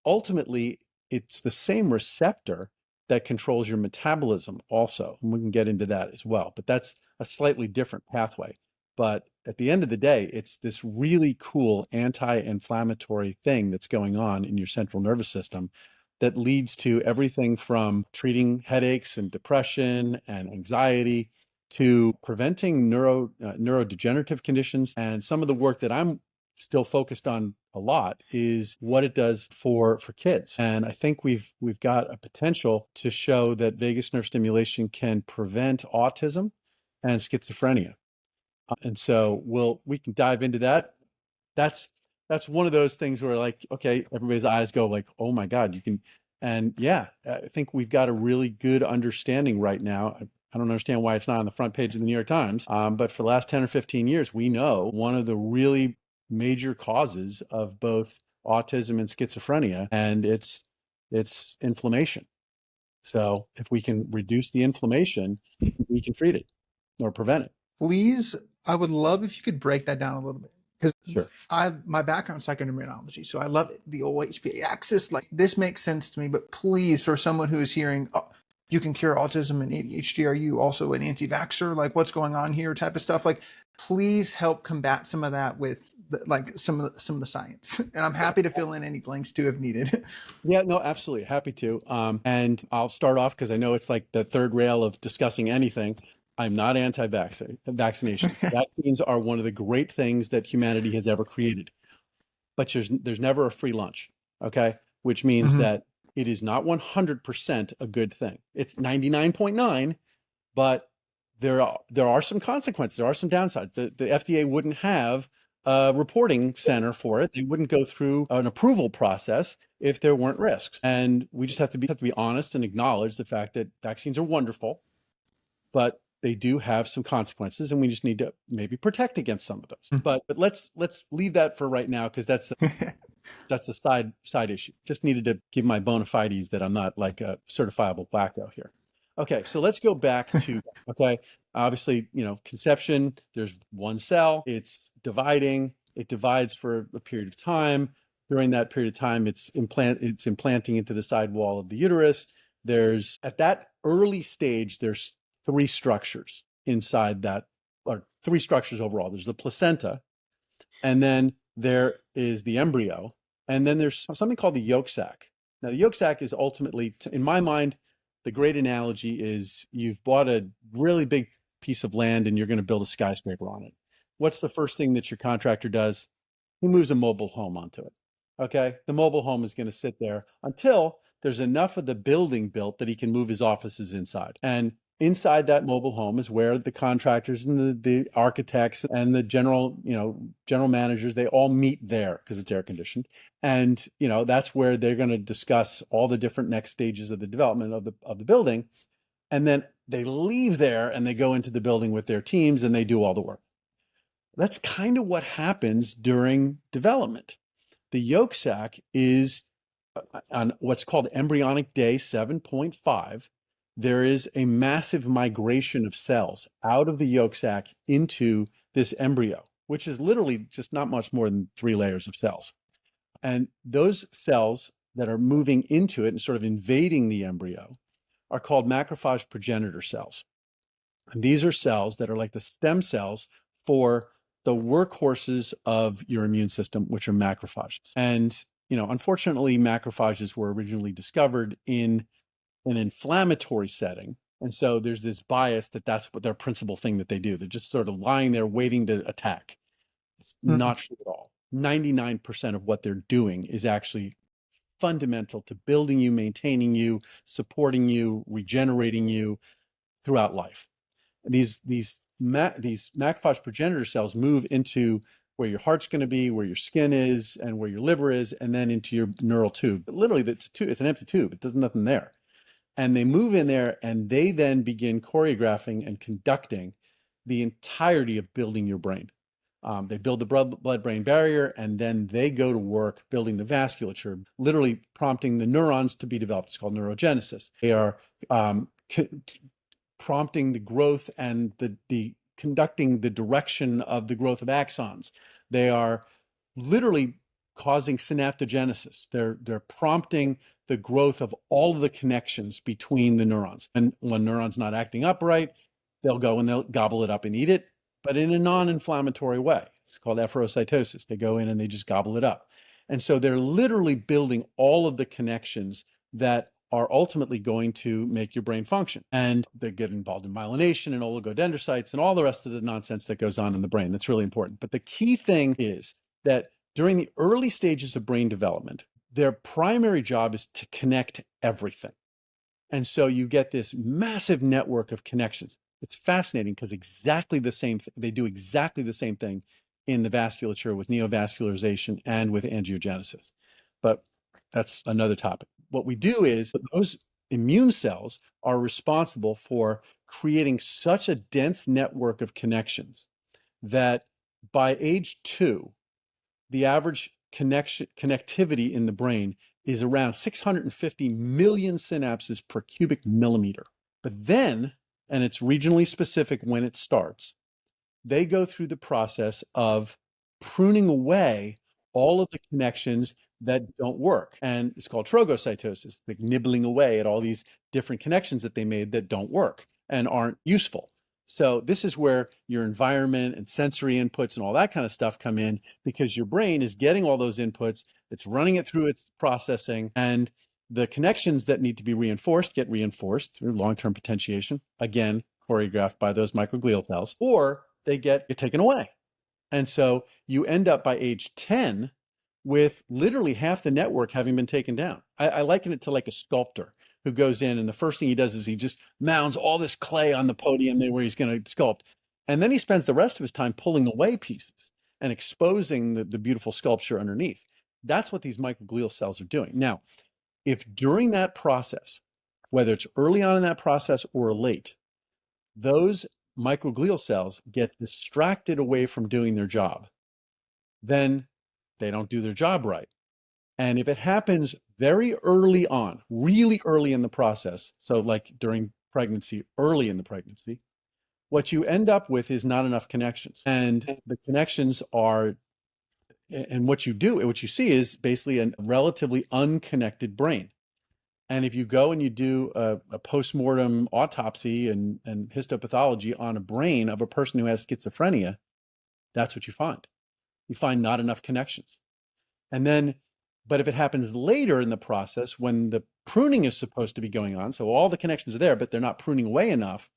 ultimately, it's the same receptor that controls your metabolism also. And we can get into that as well, but that's a slightly different pathway. But at the end of the day, it's this really cool anti-inflammatory thing that's going on in your central nervous system that leads to everything from treating headaches and depression and anxiety to preventing neurodegenerative conditions. And some of the work that I'm still focused on a lot is what it does for kids. And I think we've got a potential to show that vagus nerve stimulation can prevent autism and schizophrenia. And so we can dive into that. That's one of those things where like, okay, everybody's eyes go like, oh my God, you can. And yeah, I think we've got a really good understanding right now. I don't understand why it's not on the front page of the New York Times. But for the last 10 or 15 years, we know one of the really major causes of both autism and schizophrenia, and it's inflammation. So if we can reduce the inflammation, we can treat it or prevent it. Please, I would love if you could break that down a little bit. Because Sure. my background is psychoneuroimmunology, so I love it. The old HPA axis, like this makes sense to me, but please, for someone who is hearing, oh, you can cure autism and ADHD, are you also an anti-vaxxer? Like what's going on here type of stuff? Like, please help combat some of that with some of the science. And I'm happy to fill in any blanks too if needed. Yeah, no, absolutely. Happy to. And I'll start off because I know it's like the third rail of discussing anything. I'm not anti-vaccination. Vaccines are one of the great things that humanity has ever created. But there's never a free lunch, okay? Which means that it is not 100% a good thing. It's 99.9, but there are some consequences. There are some downsides. The FDA wouldn't have a reporting center for it. They wouldn't go through an approval process if there weren't risks. And we just have to be honest and acknowledge the fact that vaccines are wonderful, but they do have some consequences, and we just need to maybe protect against some of those. But let's leave that for right now because that's a side issue. Just needed to give my bona fides that I'm not like a certifiable wacko here. Okay, so let's go back to obviously, conception. There's one cell. It's dividing. It divides for a period of time. During that period of time, it's implanting into the side wall of the uterus. At that early stage, there's three structures inside that, or three structures overall. There's the placenta, and then there is the embryo, and then there's something called the yolk sac. Now, the yolk sac is ultimately, in my mind, the great analogy is you've bought a really big piece of land and you're going to build a skyscraper on it. What's the first thing that your contractor does? He moves a mobile home onto it. Okay, the mobile home is going to sit there until there's enough of the building built that he can move his offices inside. And inside that mobile home is where the contractors and the architects and the general managers, they all meet there because it's air conditioned. And, that's where they're going to discuss all the different next stages of the development of the building. And then they leave there and they go into the building with their teams and they do all the work. That's kind of what happens during development. The yolk sac is on what's called embryonic day 7.5. There is a massive migration of cells out of the yolk sac into this embryo, which is literally just not much more than 3 layers of cells. And those cells that are moving into it and sort of invading the embryo are called macrophage progenitor cells. And these are cells that are like the stem cells for the workhorses of your immune system, which are macrophages. And, unfortunately, macrophages were originally discovered in an inflammatory setting And so there's this bias that that's what their principal thing that they do. They're just sort of lying there waiting to attack. It's not true at all. 99% of what they're doing is actually fundamental to building you, maintaining you, supporting you, regenerating you throughout life. These macrophage progenitor cells move into where your heart's going to be, where your skin is, and where your liver is, and then into your neural tube. Literally, it's an empty tube. There's nothing there. And they move in there, and they then begin choreographing and conducting the entirety of building your brain. They build the blood-brain barrier, and then they go to work building the vasculature, literally prompting the neurons to be developed. It's called neurogenesis. They are prompting the growth and the conducting the direction of the growth of axons. They are literally causing synaptogenesis. They're prompting the growth of all of the connections between the neurons. And when neuron's not acting upright, they'll go and they'll gobble it up and eat it, but in a non-inflammatory way. It's called efferocytosis. They go in and they just gobble it up. And so they're literally building all of the connections that are ultimately going to make your brain function. And they get involved in myelination and oligodendrocytes and all the rest of the nonsense that goes on in the brain. That's really important. But the key thing is that during the early stages of brain development, their primary job is to connect everything. And so you get this massive network of connections. It's fascinating because they do exactly the same thing in the vasculature with neovascularization and with angiogenesis. But that's another topic. What we do is those immune cells are responsible for creating such a dense network of connections that by age 2, the average connectivity in the brain is around 650 million synapses per cubic millimeter. But then, and it's regionally specific when it starts, they go through the process of pruning away all of the connections that don't work. And it's called trogocytosis, like nibbling away at all these different connections that they made that don't work and aren't useful. So this is where your environment and sensory inputs and all that kind of stuff come in, because your brain is getting all those inputs, it's running it through its processing, and the connections that need to be reinforced get reinforced through long-term potentiation, again, choreographed by those microglial cells, or they get taken away. And so you end up by age 10 with literally half the network having been taken down. I liken it to like a sculptor who goes in and the first thing he does is he just mounds all this clay on the podium there where he's going to sculpt. And then he spends the rest of his time pulling away pieces and exposing the beautiful sculpture underneath. That's what these microglial cells are doing. Now, if during that process, whether it's early on in that process or late, those microglial cells get distracted away from doing their job, then they don't do their job right. And if it happens very early on, really early in the process, so like during pregnancy, early in the pregnancy, what you end up with is not enough connections. And the connections are, and what you see is basically a relatively unconnected brain. And if you go and you do a postmortem autopsy and histopathology on a brain of a person who has schizophrenia, that's what you find. You find not enough connections. And then, but if it happens later in the process when the pruning is supposed to be going on, so all the connections are there, but they're not pruning away enough,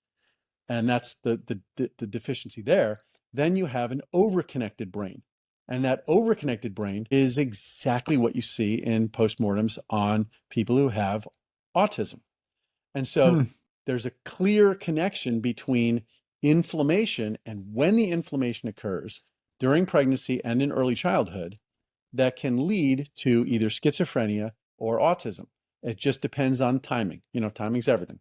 and that's the deficiency there, then you have an overconnected brain. And that overconnected brain is exactly what you see in postmortems on people who have autism. And so there's a clear connection between inflammation and when the inflammation occurs during pregnancy and in early childhood that can lead to either schizophrenia or autism. It just depends on timing. You know, timing's everything.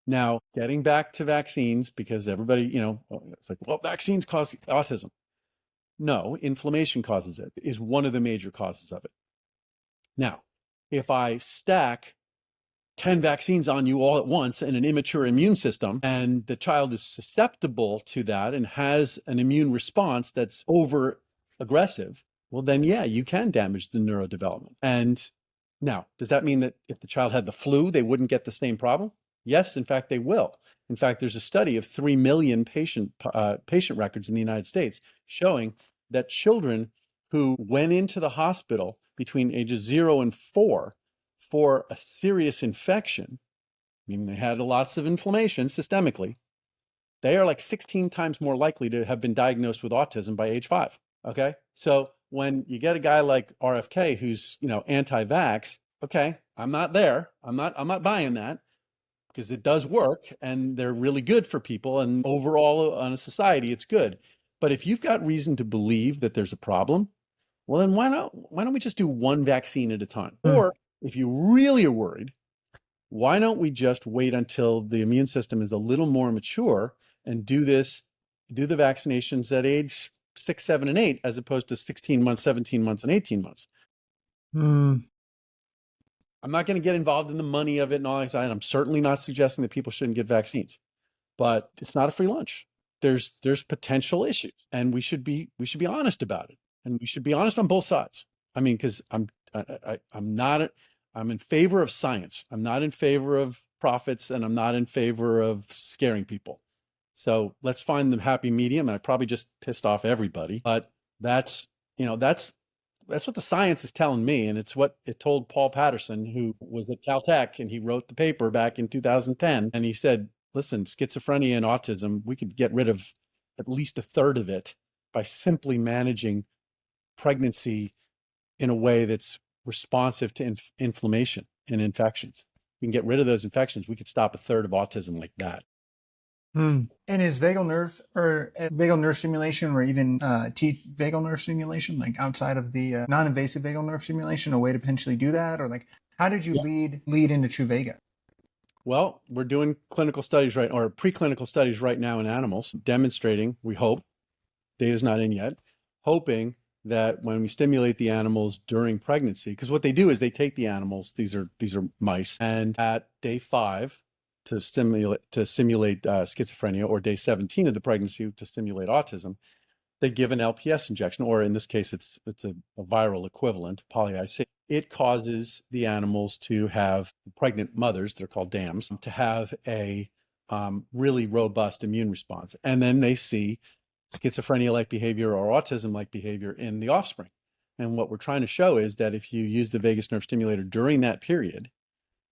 Now, getting back to vaccines, because everybody, you know, it's like, well, vaccines cause autism. No, inflammation causes it, is one of the major causes of it. Now, if I stack 10 vaccines on you all at once in an immature immune system, and the child is susceptible to that and has an immune response that's over aggressive, well, then, yeah, you can damage the neurodevelopment. And now, does that mean that if the child had the flu, they wouldn't get the same problem? Yes, in fact, they will. In fact, there's a study of 3 million patient records in the United States showing that children who went into the hospital between ages 0 and 4 for a serious infection meaning they had lots of inflammation systemically, they are like 16 times more likely to have been diagnosed with autism by age 5. Okay. So when you get a guy like RFK who's, anti-vax, okay, I'm not there. I'm not buying that, because it does work and they're really good for people, and overall on a society, it's good. But if you've got reason to believe that there's a problem, well, then why don't we just do one vaccine at a time? Or if you really are worried, why don't we just wait until the immune system is a little more mature and do the vaccinations at age 6, 7, and 8, as opposed to 16 months, 17 months, and 18 months. Hmm. I'm not going to get involved in the money of it and all that. I'm certainly not suggesting that people shouldn't get vaccines, but it's not a free lunch. There's potential issues, and we should be honest about it, and we should be honest on both sides. I mean, because I'm in favor of science. I'm not in favor of profits, and I'm not in favor of scaring people. So let's find the happy medium. And I probably just pissed off everybody, but that's what the science is telling me. And it's what it told Paul Patterson, who was at Caltech, and he wrote the paper back in 2010. And he said, listen, schizophrenia and autism, we could get rid of at least a third of it by simply managing pregnancy in a way that's responsive to inflammation and infections. We can get rid of those infections. We could stop a third of autism like that. And is vagal nerve stimulation, or even vagal nerve stimulation, like outside of the non-invasive vagal nerve stimulation, a way to potentially do that? Or like, how did you lead into Truvaga? Well, we're doing clinical studies preclinical studies right now in animals, demonstrating, we hope, data's not in yet, hoping that when we stimulate the animals during pregnancy, because what they do is they take the animals, these are mice, and at day 5 to simulate schizophrenia, or day 17 of the pregnancy to stimulate autism, they give an LPS injection, or in this case, it's a viral equivalent, polyic. It causes the animals to have, pregnant mothers, they're called dams, to have a really robust immune response. And then they see schizophrenia-like behavior or autism-like behavior in the offspring. And what we're trying to show is that if you use the vagus nerve stimulator during that period,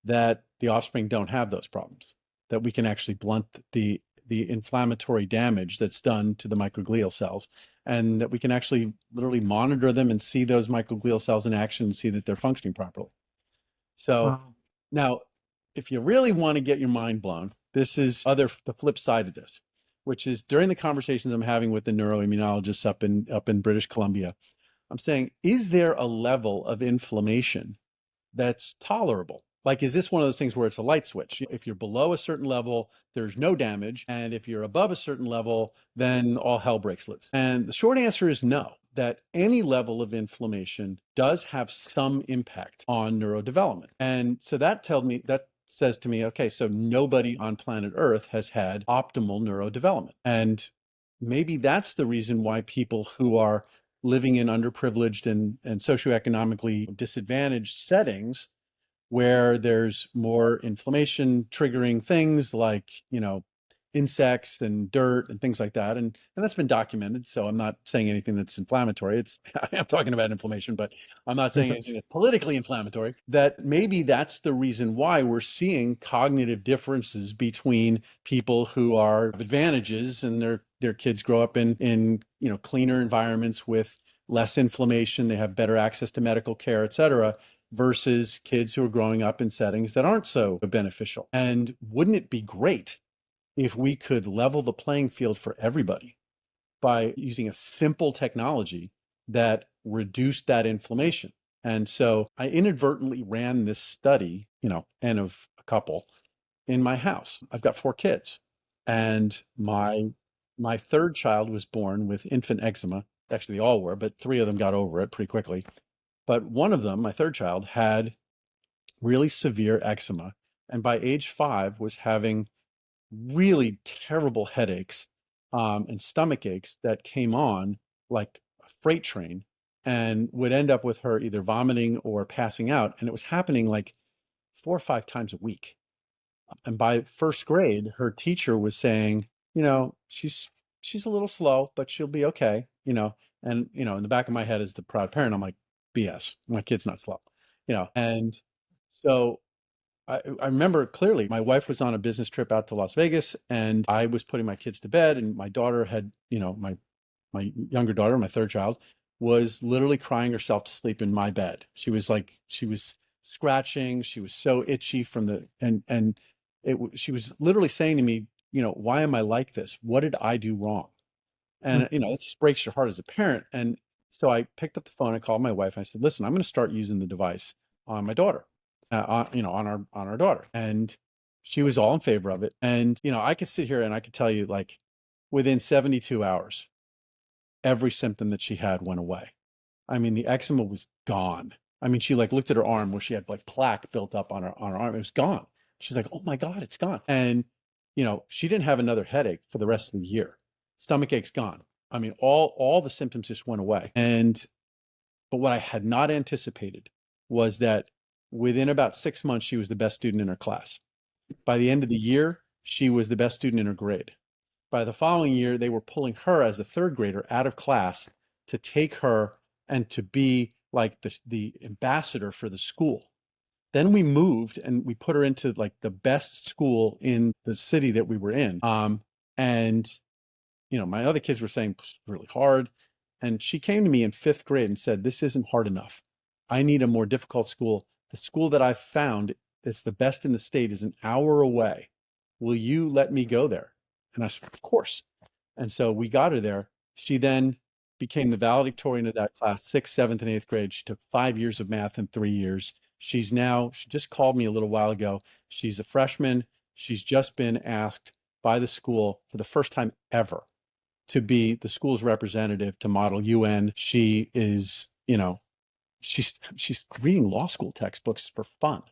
that the offspring don't have those problems, that we can actually blunt the inflammatory damage that's done to the microglial cells, and that we can actually literally monitor them and see those microglial cells in action and see that they're functioning properly. So now, if you really want to get your mind blown, this is the flip side of this, which is during the conversations I'm having with the neuroimmunologists up in British Columbia, I'm saying, is there a level of inflammation that's tolerable? Like, is this one of those things where it's a light switch? If you're below a certain level, there's no damage. And if you're above a certain level, then all hell breaks loose. And the short answer is no, that any level of inflammation does have some impact on neurodevelopment. And so that says to me, okay, so nobody on planet Earth has had optimal neurodevelopment. And maybe that's the reason why people who are living in underprivileged and socioeconomically disadvantaged settings, where there's more inflammation triggering things like, insects and dirt and things like that. And that's been documented. So I'm not saying anything that's inflammatory. I'm talking about inflammation, but I'm not saying anything that's politically inflammatory. That maybe that's the reason why we're seeing cognitive differences between people who are advantages and their kids grow up in cleaner environments with less inflammation. They have better access to medical care, et cetera, versus kids who are growing up in settings that aren't so beneficial. And wouldn't it be great if we could level the playing field for everybody by using a simple technology that reduced that inflammation? And so I inadvertently ran this study, N of a couple, in my house. I've got 4 kids, and my third child was born with infant eczema. Actually, they all were, but 3 of them got over it pretty quickly. But one of them, my third child, had really severe eczema, and by age 5 was having really terrible headaches and stomach aches that came on like a freight train, and would end up with her either vomiting or passing out. And it was happening like 4 or 5 times a week. And by first grade, her teacher was saying, she's a little slow, but she'll be okay, and, in the back of my head as the proud parent, I'm like, BS, my kid's not slow, and so I remember clearly my wife was on a business trip out to Las Vegas, and I was putting my kids to bed, and my daughter had, my younger daughter, my third child, was literally crying herself to sleep in my bed. She was scratching. She was so itchy from she was literally saying to me, why am I like this? What did I do wrong? And, it just breaks your heart as a parent. And so I picked up the phone, I called my wife, and I said, listen, I'm going to start using the device on my daughter, on our daughter. And she was all in favor of it. And, I could sit here and I could tell you, like, within 72 hours, every symptom that she had went away. I mean, the eczema was gone. I mean, she looked at her arm where she had plaque built up on her arm. It was gone. She's like, oh my God, it's gone. And, she didn't have another headache for the rest of the year. Stomach ache's gone. I mean, all the symptoms just went away. But what I had not anticipated was that within about 6 months, she was the best student in her class. By the end of the year, she was the best student in her grade. By the following year, they were pulling her as a third grader out of class to take her and to be like the ambassador for the school. Then we moved and we put her into the best school in the city that we were in. My other kids were saying it's really hard. And she came to me in 5th grade and said, this isn't hard enough. I need a more difficult school. The school that I've found that's the best in the state is an hour away. Will you let me go there? And I said, of course. And so we got her there. She then became the valedictorian of that class, 6th, 7th, and 8th grade. She took 5 years of math in 3 years. She just called me a little while ago. She's a freshman. She's just been asked by the school for the first time ever to be the school's representative to model UN. She is, she's reading law school textbooks for fun.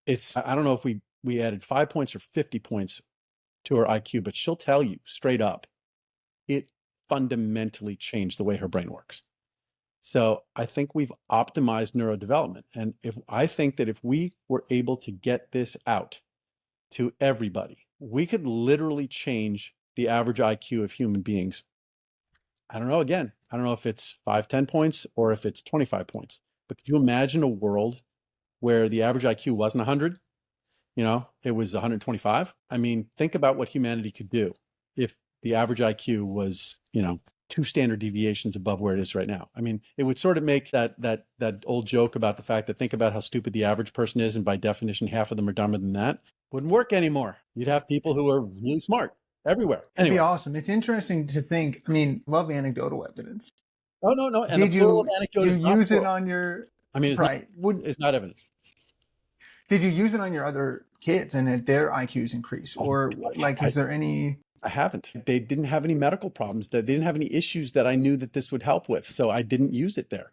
I don't know if we added 5 points or 50 points to her IQ, but she'll tell you straight up, it fundamentally changed the way her brain works. So I think we've optimized neurodevelopment. And I think that if we were able to get this out to everybody, we could literally change the average IQ of human beings. I don't know, again, I don't know if it's 5, 10 points or if it's 25 points, but could you imagine a world where the average IQ wasn't 100? It was 125. I mean, think about what humanity could do if the average IQ was, 2 standard deviations above where it is right now. I mean, it would sort of make that old joke about the fact that think about how stupid the average person is, and by definition, half of them are dumber than that. Wouldn't work anymore. You'd have people who are really smart everywhere. It'd be awesome. It's interesting to think. I mean, love anecdotal evidence. Oh, no. And did you use it on your? I mean, it's not evidence. Did you use it on your other kids and did their IQs increase, or is there any? I haven't. They didn't have any medical problems. That they didn't have any issues that I knew that this would help with, so I didn't use it there.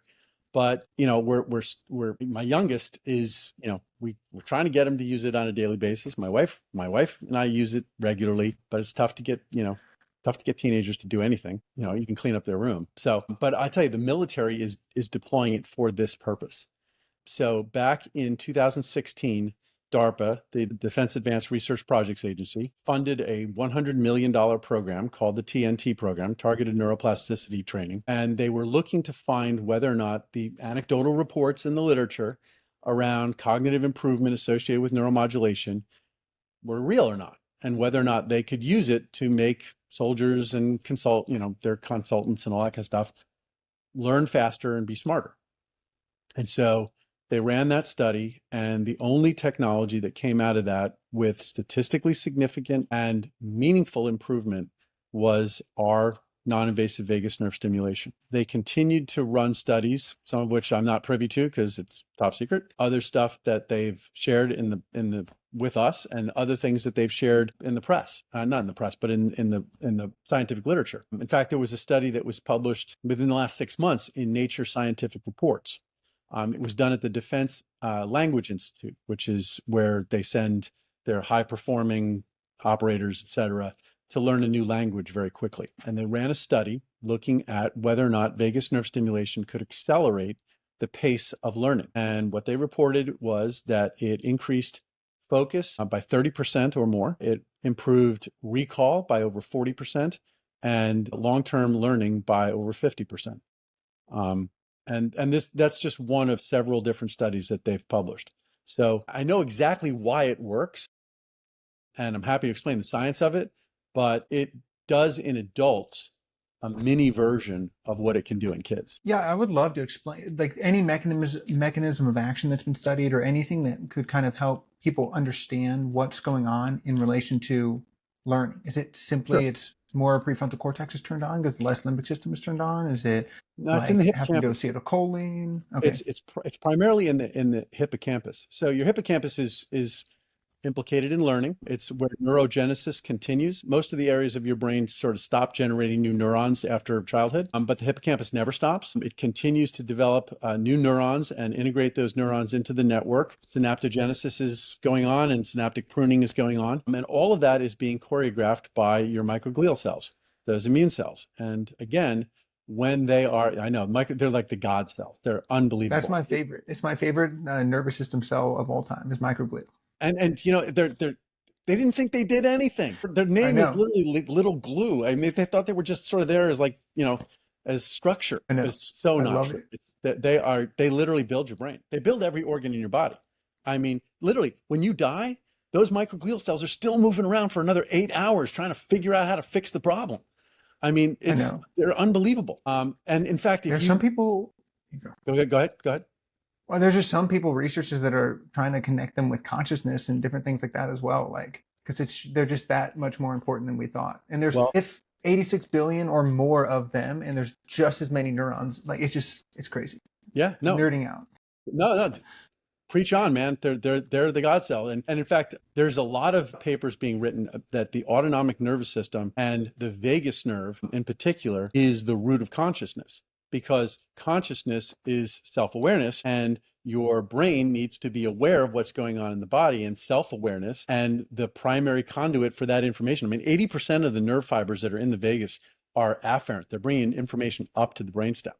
But we're my youngest is we're trying to get him to use it on a daily basis. My wife and I use it regularly, but it's tough to get teenagers to do anything. You can clean up their room. So, but I tell you, the military is deploying it for this purpose. So back in 2016, DARPA, the Defense Advanced Research Projects Agency, funded a $100 million program called the TNT program, Targeted Neuroplasticity Training. And they were looking to find whether or not the anecdotal reports in the literature around cognitive improvement associated with neuromodulation were real or not, and whether or not they could use it to make soldiers and their consultants and all that kind of stuff learn faster and be smarter. And so they ran that study, and the only technology that came out of that with statistically significant and meaningful improvement was our non-invasive vagus nerve stimulation. They continued to run studies, some of which I'm not privy to because it's top secret. Other stuff that they've shared with us, and other things that they've shared in the press, not in the press, but in the scientific literature. In fact, there was a study that was published within the last 6 months in Nature Scientific Reports. It was done at the Defense Language Institute, which is where they send their high-performing operators, et cetera, to learn a new language very quickly. And they ran a study looking at whether or not vagus nerve stimulation could accelerate the pace of learning. And what they reported was that it increased focus by 30% or more. It improved recall by over 40% and long-term learning by over 50%. And that's just one of several different studies that they've published. So I know exactly why it works, and I'm happy to explain the science of it, but it does in adults a mini version of what it can do in kids. Yeah, I would love to explain like any mechanism of action that's been studied or anything that could kind of help people understand what's going on in relation to learning. Is it simply Sure. it's more prefrontal cortex is turned on because the less limbic system is turned on? Is it No, it's in the like having to do with hippocampus. acetylcholine? Okay. It's primarily in the hippocampus. So your hippocampus is implicated in learning. It's where neurogenesis continues. Most of the areas of your brain sort of stop generating new neurons after childhood, but the hippocampus never stops. It continues to develop new neurons and integrate those neurons into the network. Synaptogenesis is going on and synaptic pruning is going on. And all of that is being choreographed by your microglial cells, those immune cells. And again, when they are, I know, they're like the God cells. They're unbelievable. That's my favorite. It's my favorite nervous system cell of all time is microglial. And you know, they didn't think they did anything. Their name is literally little glue. I mean, they thought they were just sort of there as like, you know, as structure. I know. But it's so I not love true. it. It's they literally build your brain. They build every organ in your body. I mean, literally, when you die, those microglial cells are still moving around for another 8 hours trying to figure out how to fix the problem. I mean, they're unbelievable. And in fact, there's some people. Go ahead. Well, there's just some people, researchers that are trying to connect them with consciousness and different things like that as well. Like, because they're just that much more important than we thought. And there's if 86 billion or more of them, and there's just as many neurons. Like, it's crazy. Yeah, no, nerding out. No, preach on, man. They're the God cell. And in fact, there's a lot of papers being written that the autonomic nervous system and the vagus nerve in particular is the root of consciousness, because consciousness is self-awareness and your brain needs to be aware of what's going on in the body, and self-awareness and the primary conduit for that information. I mean, 80% of the nerve fibers that are in the vagus are afferent. They're bringing information up to the brainstem.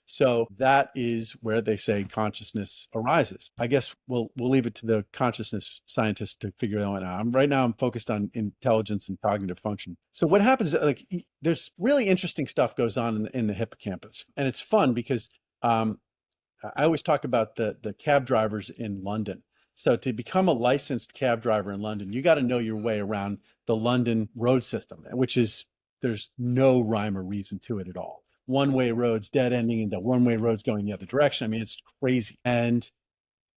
So that is where they say consciousness arises. I guess we'll leave it to the consciousness scientists to figure that one out. Right now I'm focused on intelligence and cognitive function. So what happens, like, there's really interesting stuff goes on in the hippocampus. And it's fun because I always talk about the cab drivers in London. So to become a licensed cab driver in London, you got to know your way around the London road system, which is, there's no rhyme or reason to it at all. One-way roads, dead ending into one-way roads going the other direction. I mean, it's crazy. And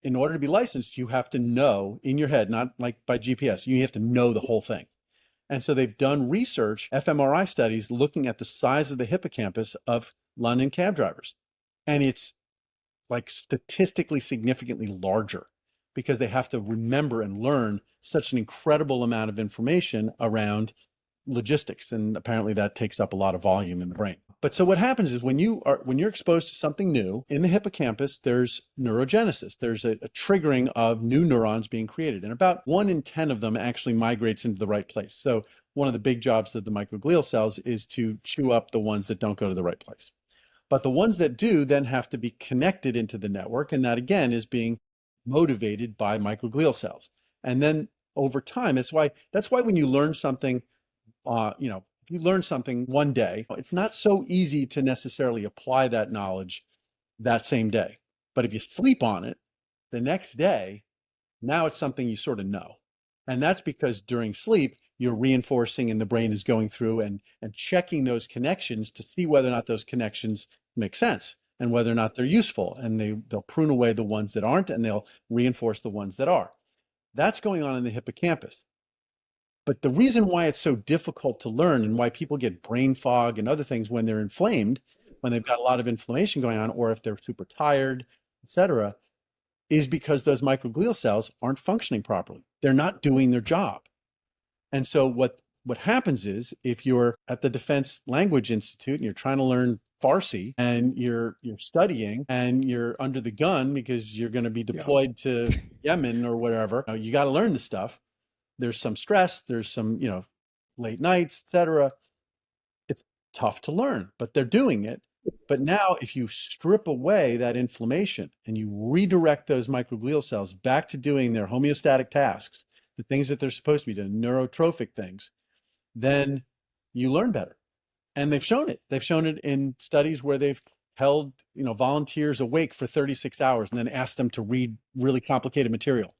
in order to be licensed, you have to know in your head, not like by GPS, you have to know the whole thing. And so they've done research, fMRI studies, looking at the size of the hippocampus of London cab drivers. And it's like statistically significantly larger because they have to remember and learn such an incredible amount of information around logistics. And apparently that takes up a lot of volume in the brain. But so what happens is when you're exposed to something new in the hippocampus, there's neurogenesis. There's a triggering of new neurons being created, and about 1 in 10 of them actually migrates into the right place. So one of the big jobs of the microglial cells is to chew up the ones that don't go to the right place. But the ones that do then have to be connected into the network, and that again is being motivated by microglial cells. And then over time, that's why when you learn something, if you learn something one day, it's not so easy to necessarily apply that knowledge that same day. But if you sleep on it the next day, now it's something you sort of know. And that's because during sleep, you're reinforcing and the brain is going through and checking those connections to see whether or not those connections make sense and whether or not they're useful. And they'll prune away the ones that aren't, and they'll reinforce the ones that are. That's going on in the hippocampus. But the reason why it's so difficult to learn and why people get brain fog and other things when they're inflamed, when they've got a lot of inflammation going on, or if they're super tired, et cetera, is because those microglial cells aren't functioning properly. They're not doing their job. And so what happens is, if you're at the Defense Language Institute and you're trying to learn Farsi and you're studying and you're under the gun because you're going to be deployed to Yemen or whatever, you got to learn this stuff. There's some stress, there's some, late nights, et cetera. It's tough to learn, but they're doing it. But now if you strip away that inflammation and you redirect those microglial cells back to doing their homeostatic tasks, the things that they're supposed to be doing, neurotrophic things, then you learn better. And they've shown it. They've shown it in studies where they've held, volunteers awake for 36 hours and then asked them to read really complicated material.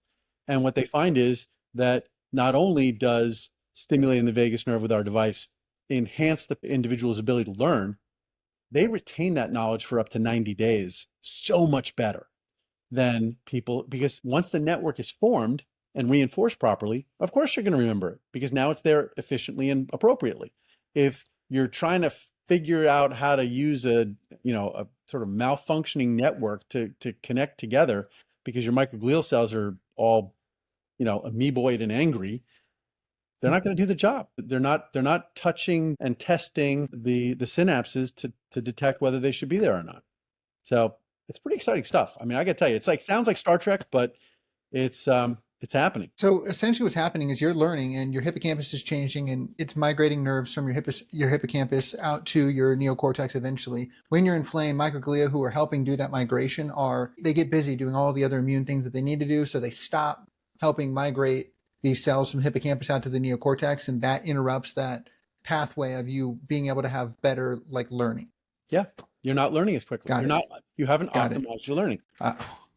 And what they find is that not only does stimulating the vagus nerve with our device enhance the individual's ability to learn, they retain that knowledge for up to 90 days so much better than people, because once the network is formed and reinforced properly, of course you're going to remember it because now it's there efficiently and appropriately. If you're trying to figure out how to use a sort of malfunctioning network to connect together because your microglial cells are all, amoeboid and angry, they're not going to do the job. They're not touching and testing the synapses to detect whether they should be there or not. So it's pretty exciting stuff. I mean, I got to tell you, it's like, sounds like Star Trek, but it's happening. So essentially what's happening is you're learning and your hippocampus is changing and it's migrating nerves from your hippocampus out to your neocortex eventually. When you're inflamed, microglia who are helping do that migration they get busy doing all the other immune things that they need to do. So they stop helping migrate these cells from hippocampus out to the neocortex, and that interrupts that pathway of you being able to have better learning. Yeah. You're not learning as quickly. You haven't optimized your learning.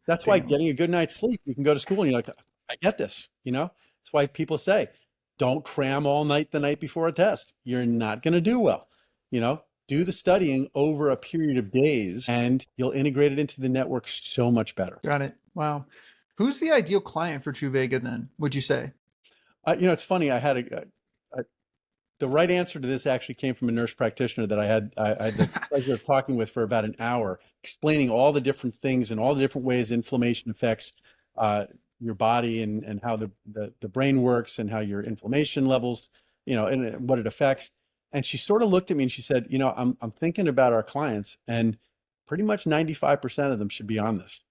That's why getting a good night's sleep, you can go to school and you're like, I get this, That's why people say, don't cram all night the night before a test. You're not going to do well. Do the studying over a period of days and you'll integrate it into the network so much better. Got it. Wow. Who's the ideal client for Truvaga then, would you say? It's funny. I had the right answer to this actually came from a nurse practitioner that I had the pleasure of talking with for about an hour, explaining all the different things and all the different ways inflammation affects your body and how the brain works and how your inflammation levels, and what it affects. And she sort of looked at me and she said, I'm thinking about our clients and pretty much 95% of them should be on this.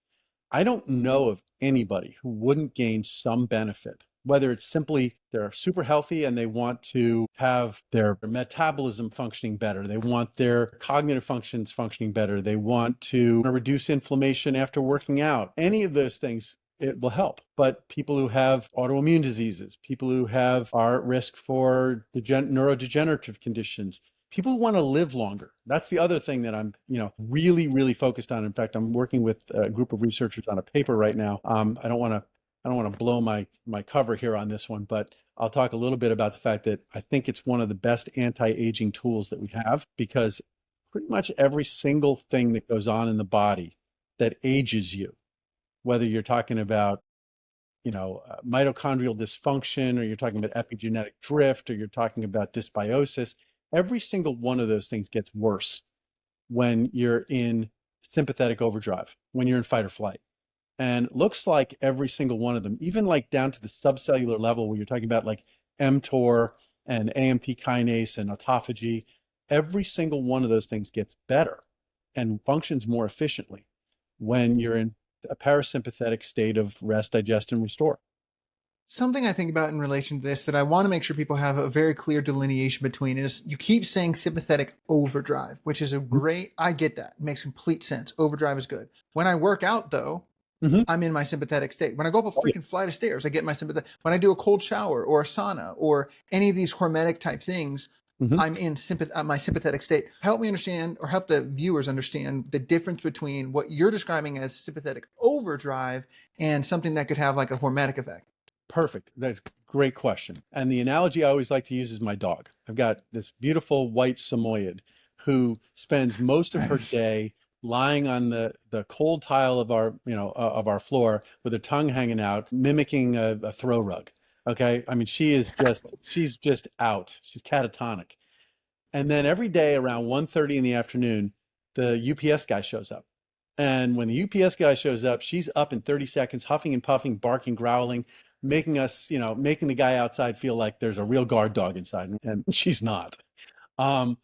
I don't know of anybody who wouldn't gain some benefit, whether it's simply they're super healthy and they want to have their metabolism functioning better. They want their cognitive functions functioning better. They want to reduce inflammation after working out. Any of those things, it will help. But people who have autoimmune diseases, people who are at risk for neurodegenerative conditions, people who want to live longer. That's the other thing that I'm, really, really focused on. In fact, I'm working with a group of researchers on a paper right now. I don't want to blow my cover here on this one, but I'll talk a little bit about the fact that I think it's one of the best anti-aging tools that we have, because pretty much every single thing that goes on in the body that ages you, whether you're talking about, mitochondrial dysfunction, or you're talking about epigenetic drift, or you're talking about dysbiosis, every single one of those things gets worse when you're in sympathetic overdrive, when you're in fight or flight. And looks like every single one of them, even down to the subcellular level where you're talking about mTOR and AMP kinase and autophagy, every single one of those things gets better and functions more efficiently when you're in a parasympathetic state of rest, digest, and restore. Something I think about in relation to this that I want to make sure people have a very clear delineation between is you keep saying sympathetic overdrive, which is I get that. It makes complete sense. Overdrive is good. When I work out though, I'm in my sympathetic state. When I go up a freaking flight of stairs, I get my sympathetic. When I do a cold shower or a sauna or any of these hormetic type things, I'm in my sympathetic state. Help me understand, or help the viewers understand, the difference between what you're describing as sympathetic overdrive and something that could have a hormetic effect. Perfect. That's a great question. And the analogy I always like to use is my dog. I've got this beautiful white Samoyed who spends most of her day lying on the cold tile of our floor with her tongue hanging out, mimicking a throw rug. Okay. I mean, she's just out. She's catatonic. And then every day around 1:30 in the afternoon, the UPS guy shows up. And when the UPS guy shows up, she's up in 30 seconds, huffing and puffing, barking, growling, making the guy outside feel like there's a real guard dog inside, and she's not. And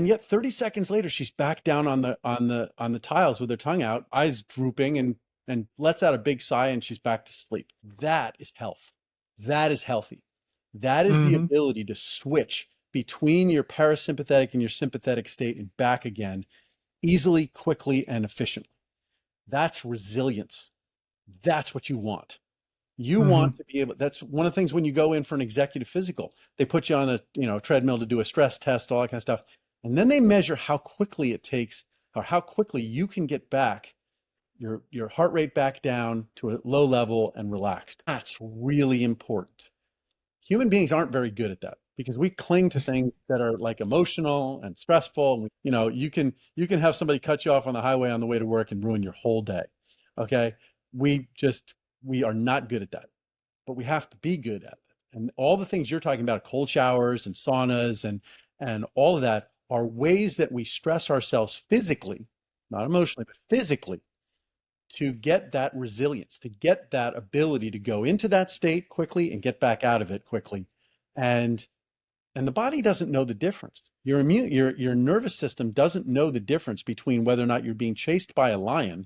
yet 30 seconds later, she's back down on the tiles with her tongue out, eyes drooping, and lets out a big sigh, and she's back to sleep. That is health. That is healthy. That is the ability to switch between your parasympathetic and your sympathetic state and back again easily, quickly, and efficiently. That's resilience. That's what you want. You want to be able, that's one of the things when you go in for an executive physical, they put you on a treadmill to do a stress test, all that kind of stuff. And then they measure how quickly it takes or how quickly you can get back your heart rate back down to a low level and relaxed. That's really important. Human beings aren't very good at that because we cling to things that are like emotional and stressful. You know, you can have somebody cut you off on the highway on the way to work and ruin your whole day. Okay. We are not good at that, but we have to be good at it. And all the things you're talking about, cold showers and saunas and all of that, are ways that we stress ourselves physically, not emotionally, but physically, to get that resilience, to get that ability to go into that state quickly and get back out of it quickly. And the body doesn't know the difference. Your nervous system doesn't know the difference between whether or not you're being chased by a lion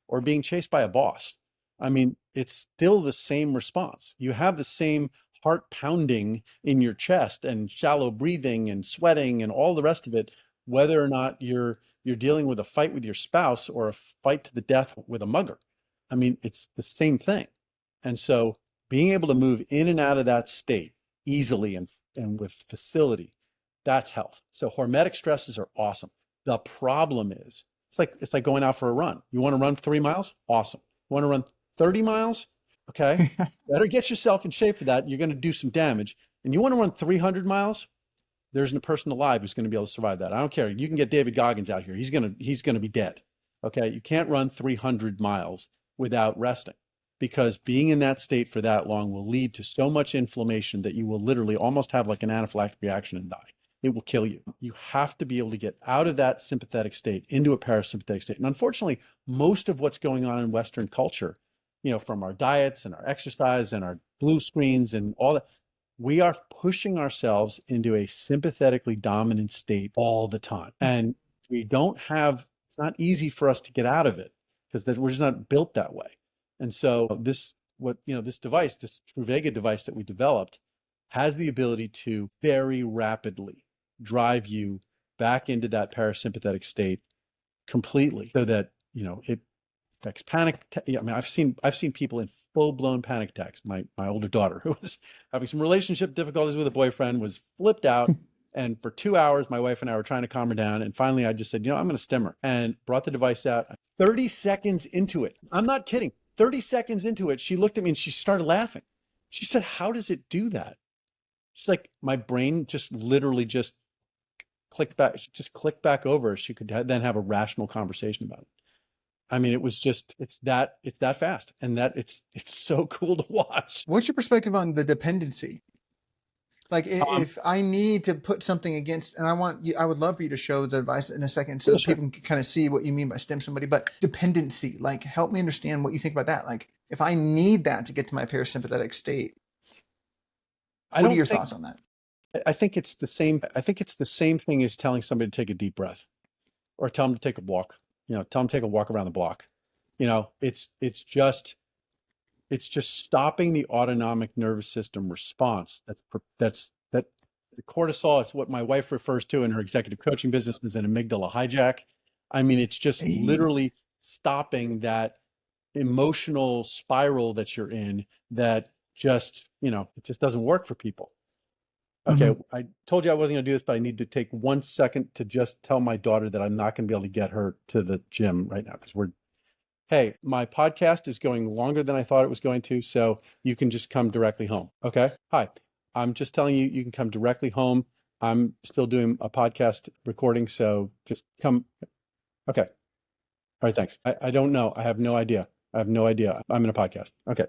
or being chased by a boss. I mean, it's still the same response. You have the same heart pounding in your chest and shallow breathing and sweating and all the rest of it, whether or not you're dealing with a fight with your spouse or a fight to the death with a mugger. I mean, it's the same thing. And so being able to move in and out of that state easily and with facility, that's health. So hormetic stresses are awesome. The problem is, it's like going out for a run. You want to run 3 miles? Awesome. You want to run 30 miles? Okay. Better get yourself in shape for that. You're going to do some damage. And you want to run 300 miles? There isn't a person alive who's going to be able to survive that. I don't care. You can get David Goggins out here. He's going to be dead. Okay. You can't run 300 miles without resting, because being in that state for that long will lead to so much inflammation that you will literally almost have like an anaphylactic reaction and die. It will kill you. You have to be able to get out of that sympathetic state into a parasympathetic state. And unfortunately, most of what's going on in Western culture, you know, from our diets and our exercise and our blue screens and all that, we are pushing ourselves into a sympathetically dominant state all the time. And it's not easy for us to get out of it because we're just not built that way. And so this device, this Truvaga device that we developed, has the ability to very rapidly drive you back into that parasympathetic state completely, so that, you know, it affects panic. I mean, I've seen people in full-blown panic attacks. My older daughter, who was having some relationship difficulties with a boyfriend, was flipped out. And for 2 hours, my wife and I were trying to calm her down. And finally, I just said, you know, I'm going to stim her, and brought the device out. 30 seconds into it, I'm not kidding, 30 seconds into it, she looked at me and she started laughing. She said, how does it do that? She's like, my brain just literally just clicked back over. She could then have a rational conversation about it. I mean, it's that fast, and that it's so cool to watch. What's your perspective on the dependency? Like if I need to put something against, and I would love for you to show the device in a second so people can kind of see what you mean by stim somebody, but dependency, like help me understand what you think about that. Like if I need that to get to my parasympathetic state, what are your thoughts on that? I think it's the same thing as telling somebody to take a deep breath or tell them to take a walk, you know, tell them to take a walk around the block. You know, it's just stopping the autonomic nervous system response. That's the cortisol. It's what my wife refers to in her executive coaching business as an amygdala hijack. I mean, it's just literally stopping that emotional spiral that you're in that just, you know, it just doesn't work for people. Okay. I told you I wasn't going to do this, but I need to take 1 second to just tell my daughter that I'm not going to be able to get her to the gym right now because hey, my podcast is going longer than I thought it was going to, so you can just come directly home. Okay. Hi. I'm just telling you, you can come directly home. I'm still doing a podcast recording, so just come. Okay. All right. Thanks. I don't know. I have no idea. I'm in a podcast. Okay.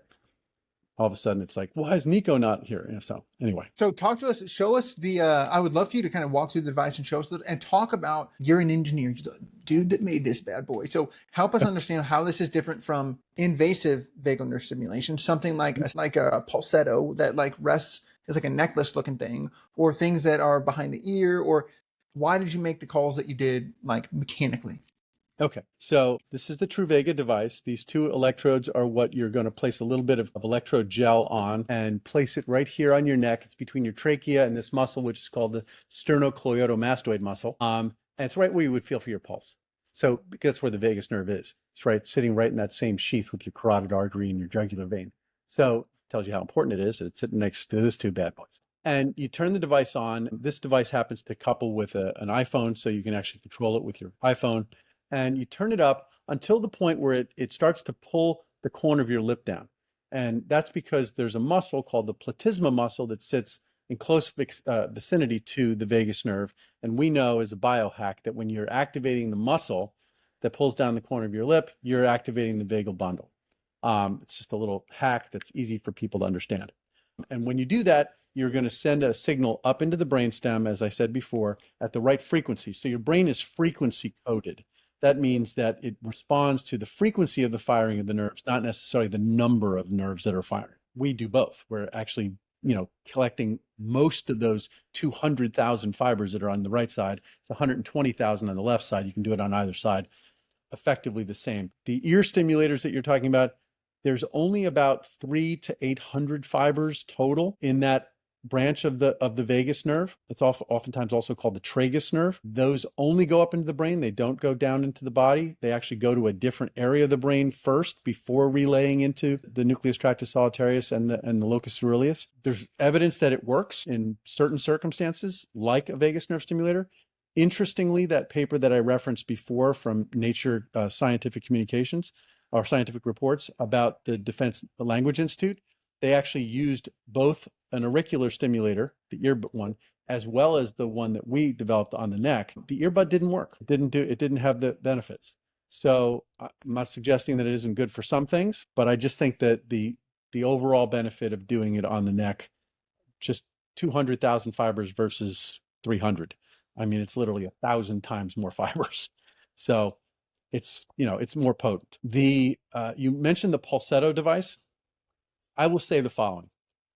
All of a sudden it's like, why is Nico not here? So anyway. So talk to us, show us I would love for you to kind of walk through the device and show us and talk about, you're an engineer, you're the dude that made this bad boy. So help us understand how this is different from invasive vagal nerve stimulation, something like a pulsetto that like rests as like a necklace looking thing, or things that are behind the ear, or why did you make the calls that you did like mechanically? Okay, so this is the Truvaga device. These two electrodes are what you're going to place a little bit of electrode gel on and place it right here on your neck. It's between your trachea and this muscle, which is called the sternocleidomastoid muscle. And it's right where you would feel for your pulse. So that's where the vagus nerve is. It's right, sitting right in that same sheath with your carotid artery and your jugular vein. So it tells you how important it is that it's sitting next to those two bad boys. And you turn the device on. This device happens to couple with an iPhone, so you can actually control it with your iPhone. and you turn it up until the point where it starts to pull the corner of your lip down. And that's because there's a muscle called the platysma muscle that sits in close vicinity to the vagus nerve. And we know as a biohack that when you're activating the muscle that pulls down the corner of your lip, you're activating the vagal bundle. It's just a little hack that's easy for people to understand. And when you do that, you're going to send a signal up into the brainstem, as I said before, at the right frequency. So your brain is frequency coded. That means that it responds to the frequency of the firing of the nerves, not necessarily the number of nerves that are firing. We do both. We're actually, collecting most of those 200,000 fibers that are on the right side. It's 120,000 on the left side. You can do it on either side, effectively the same. The ear stimulators that you're talking about, there's only about 300 to 800 fibers total in that branch of the vagus nerve. It's oftentimes also called the tragus nerve. Those only go up into the brain. They don't go down into the body. They actually go to a different area of the brain first before relaying into the nucleus tractus solitarius and the locus coeruleus. There's evidence that it works in certain circumstances, like a vagus nerve stimulator. Interestingly, that paper that I referenced before from Nature Scientific Communications or Scientific Reports about the Defense Language Institute, they actually used both an auricular stimulator, the earbud one, as well as the one that we developed on the neck. The earbud didn't work. It didn't have the benefits. So I'm not suggesting that it isn't good for some things, but I just think that the overall benefit of doing it on the neck, just 200,000 fibers versus 300. I mean, it's literally 1,000 times more fibers. So it's more potent. You mentioned the Pulsetto device. I will say the following.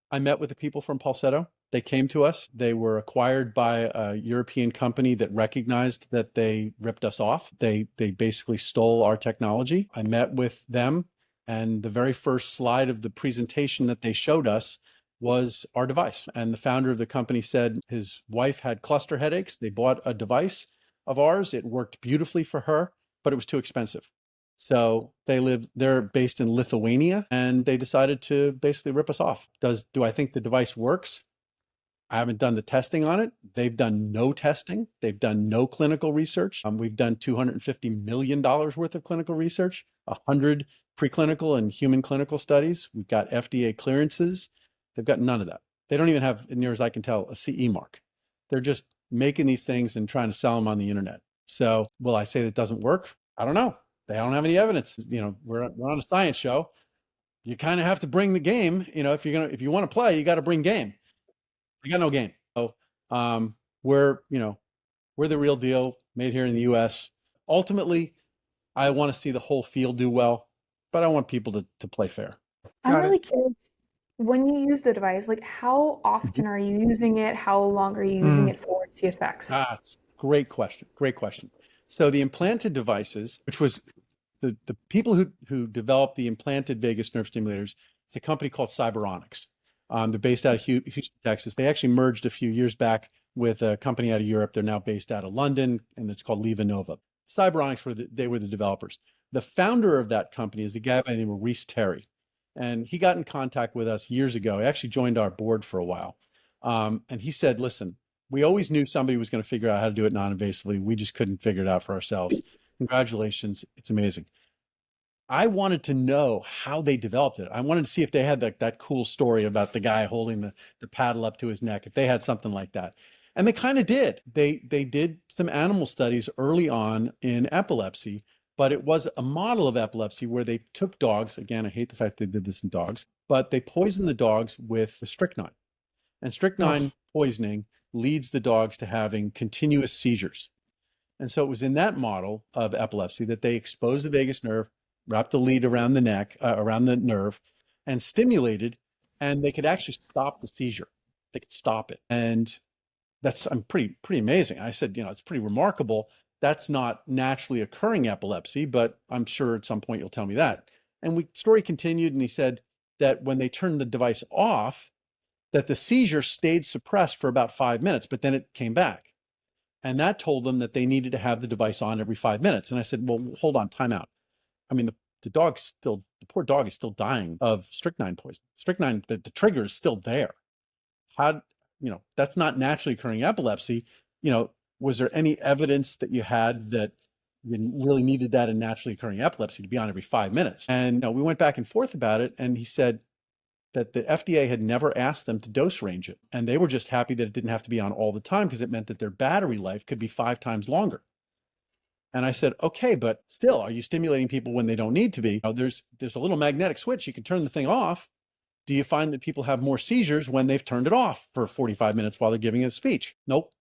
I met with the people from Pulsetto. They came to us. They were acquired by a European company that recognized that they ripped us off. They basically stole our technology. I met with them, and the very first slide of the presentation that they showed us was our device. And the founder of the company said his wife had cluster headaches. They bought a device of ours. It worked beautifully for her, but it was too expensive. So they're based in Lithuania, and they decided to basically rip us off. Do I think the device works? I haven't done the testing on it. They've done no testing. They've done no clinical research. We've done $250 million worth of clinical research, 100 preclinical and human clinical studies. We've got FDA clearances. They've got none of that. They don't even have, as near as I can tell, a CE mark. They're just making these things and trying to sell them on the internet. So will I say that doesn't work? I don't know. They don't have any evidence. We're on a science show. You kind of have to bring the game. If you want to play, you got to bring game. I got no game. So we're the real deal, made here in the US. Ultimately, I want to see the whole field do well, but I want people to play fair. I'm really curious, when you use the device, like how often are you using it? How long are you using it for? What's the effects? Great question. Great question. So the implanted devices, which was the people who developed the implanted vagus nerve stimulators, it's a company called Cyberonics. They're based out of Houston, Texas. They actually merged a few years back with a company out of Europe. They're now based out of London, and it's called LivaNova. Cyberonics were the developers. The founder of that company is a guy by the name of Reese Terry, and he got in contact with us years ago. He actually joined our board for a while, and he said, "Listen, we always knew somebody was going to figure out how to do it non-invasively. We just couldn't figure it out for ourselves. Congratulations, it's amazing." I wanted to know how they developed it. I wanted to see if they had that cool story about the guy holding the paddle up to his neck, if they had something like that. And they kind of did. They did some animal studies early on in epilepsy, but it was a model of epilepsy where they took dogs. Again, I hate the fact they did this in dogs, but they poisoned the dogs with strychnine. And strychnine poisoning leads the dogs to having continuous seizures. And so it was in that model of epilepsy that they exposed the vagus nerve, wrapped the lead around the neck, around the nerve, and stimulated, and they could actually stop the seizure. They could stop it. And that's pretty amazing. I said, it's pretty remarkable. That's not naturally occurring epilepsy, but I'm sure at some point you'll tell me that. And story continued, and he said that when they turned the device off, that the seizure stayed suppressed for about 5 minutes, but then it came back. And that told them that they needed to have the device on every 5 minutes. And I said, well, hold on, time out. I mean, the poor dog is still dying of strychnine poison. Strychnine, the trigger is still there. That's not naturally occurring epilepsy. Was there any evidence that you had that you really needed that in naturally occurring epilepsy to be on every 5 minutes. And we went back and forth about it. And he said that the FDA had never asked them to dose range it. And they were just happy that it didn't have to be on all the time because it meant that their battery life could be 5 times longer. And I said, okay, but still, are you stimulating people when they don't need to be? There's a little magnetic switch. You can turn the thing off. Do you find that people have more seizures when they've turned it off for 45 minutes while they're giving a speech? Nope.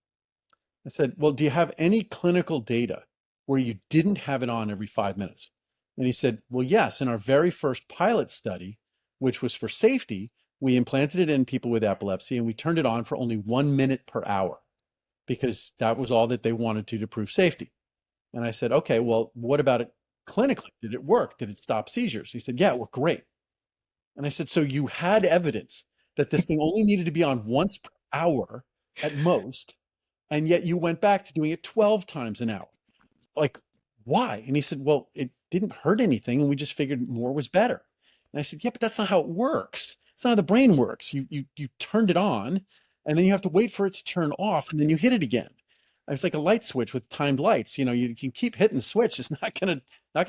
I said, well, do you have any clinical data where you didn't have it on every 5 minutes? And he said, well, yes, in our very first pilot study, which was for safety, we implanted it in people with epilepsy and we turned it on for only 1 minute per hour because that was all that they wanted to prove safety. And I said, okay, well, what about it clinically? Did it work? Did it stop seizures? He said, yeah, it worked great. And I said, so you had evidence that this thing only needed to be on once per hour at most, and yet you went back to doing it 12 times an hour. Like, why? And he said, well, it didn't hurt anything, and we just figured more was better. And I said, yeah, but that's not how it works. It's not how the brain works. You turned it on, and then you have to wait for it to turn off, and then you hit it again. It's like a light switch with timed lights. You can keep hitting the switch. It's not gonna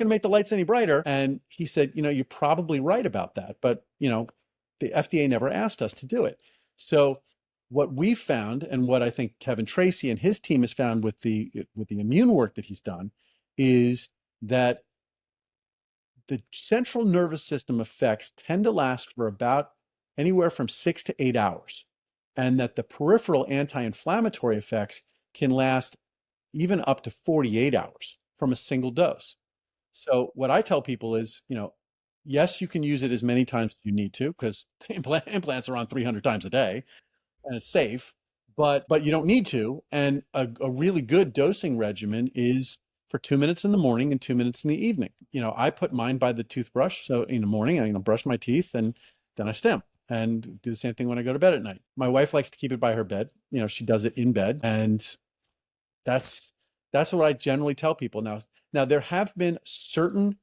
make the lights any brighter. And he said, you're probably right about that, but the FDA never asked us to do it. So what we found, and what I think Kevin Tracy and his team has found with the immune work that he's done, is that the central nervous system effects tend to last for about anywhere from 6 to 8 hours, and that the peripheral anti-inflammatory effects can last even up to 48 hours from a single dose. So what I tell people is, yes, you can use it as many times as you need to because the implants are on 300 times a day and it's safe, but you don't need to. And a really good dosing regimen is for 2 minutes in the morning and 2 minutes in the evening. I put mine by the toothbrush. So in the morning, I brush my teeth and then I stim. And do the same thing when I go to bed at night. My wife likes to keep it by her bed. She does it in bed, and that's what I generally tell people. Now there have been certain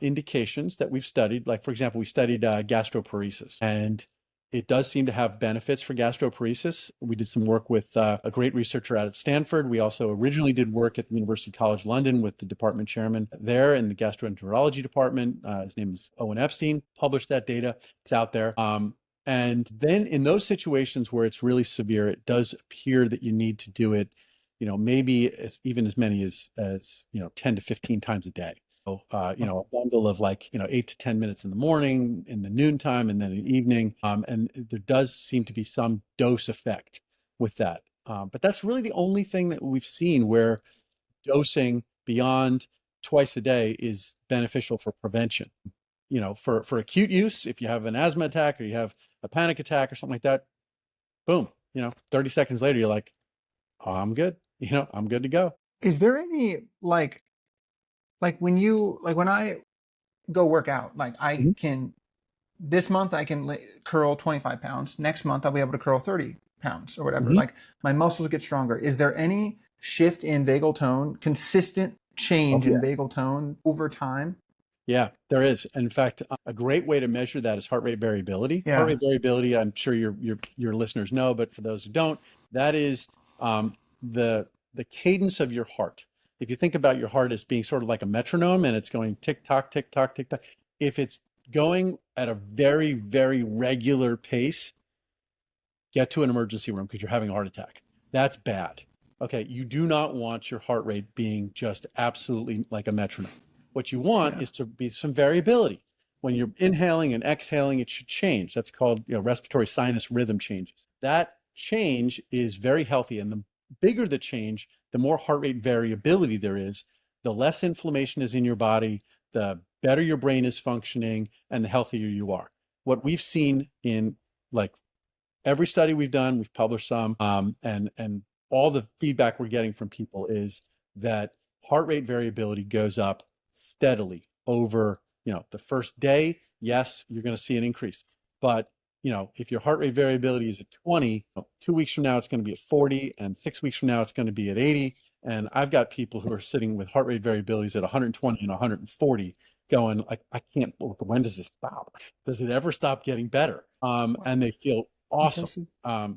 indications that we've studied. Like, for example, we studied gastroparesis, and it does seem to have benefits for gastroparesis. We did some work with a great researcher out at Stanford. We also originally did work at the University College London with the department chairman there in the gastroenterology department. His name is Owen Epstein, published that data. It's out there. And then in those situations where it's really severe, it does appear that you need to do it, maybe even as many as 10 to 15 times a day. So, a bundle of 8 to 10 minutes in the morning, in the noontime, and then in the evening. And there does seem to be some dose effect with that. But that's really the only thing that we've seen where dosing beyond twice a day is beneficial for prevention. For acute use, if you have an asthma attack or you have a panic attack or something like that, boom, 30 seconds later, you're like, oh, I'm good. I'm good to go. Is there any when I go work out, I can, this month I can curl 25 pounds. Next month I'll be able to curl 30 pounds or whatever. Like my muscles get stronger. Is there any shift in vagal tone, consistent change in vagal tone over time? Yeah, there is. In fact, a great way to measure that is heart rate variability. Yeah. Heart rate variability, I'm sure your listeners know, but for those who don't, that is the cadence of your heart. If you think about your heart as being sort of like a metronome and it's going tick tock, tick tock, tick tock. If it's going at a very, very regular pace, get to an emergency room because you're having a heart attack. That's bad. Okay, you do not want your heart rate being just absolutely like a metronome. What you want is to be some variability. When you're inhaling and exhaling, it should change. That's called respiratory sinus rhythm changes. That change is very healthy. And the bigger the change, the more heart rate variability there is, the less inflammation is in your body, the better your brain is functioning, and the healthier you are. What we've seen in every study we've done, we've published some, and all the feedback we're getting from people is that heart rate variability goes up steadily over, the first day. Yes, you're going to see an increase, but if your heart rate variability is at 20, 2 weeks from now, it's going to be at 40, and 6 weeks from now, it's going to be at 80. And I've got people who are sitting with heart rate variabilities at 120 and 140 going, I can't, when does this stop? Does it ever stop getting better? And they feel awesome.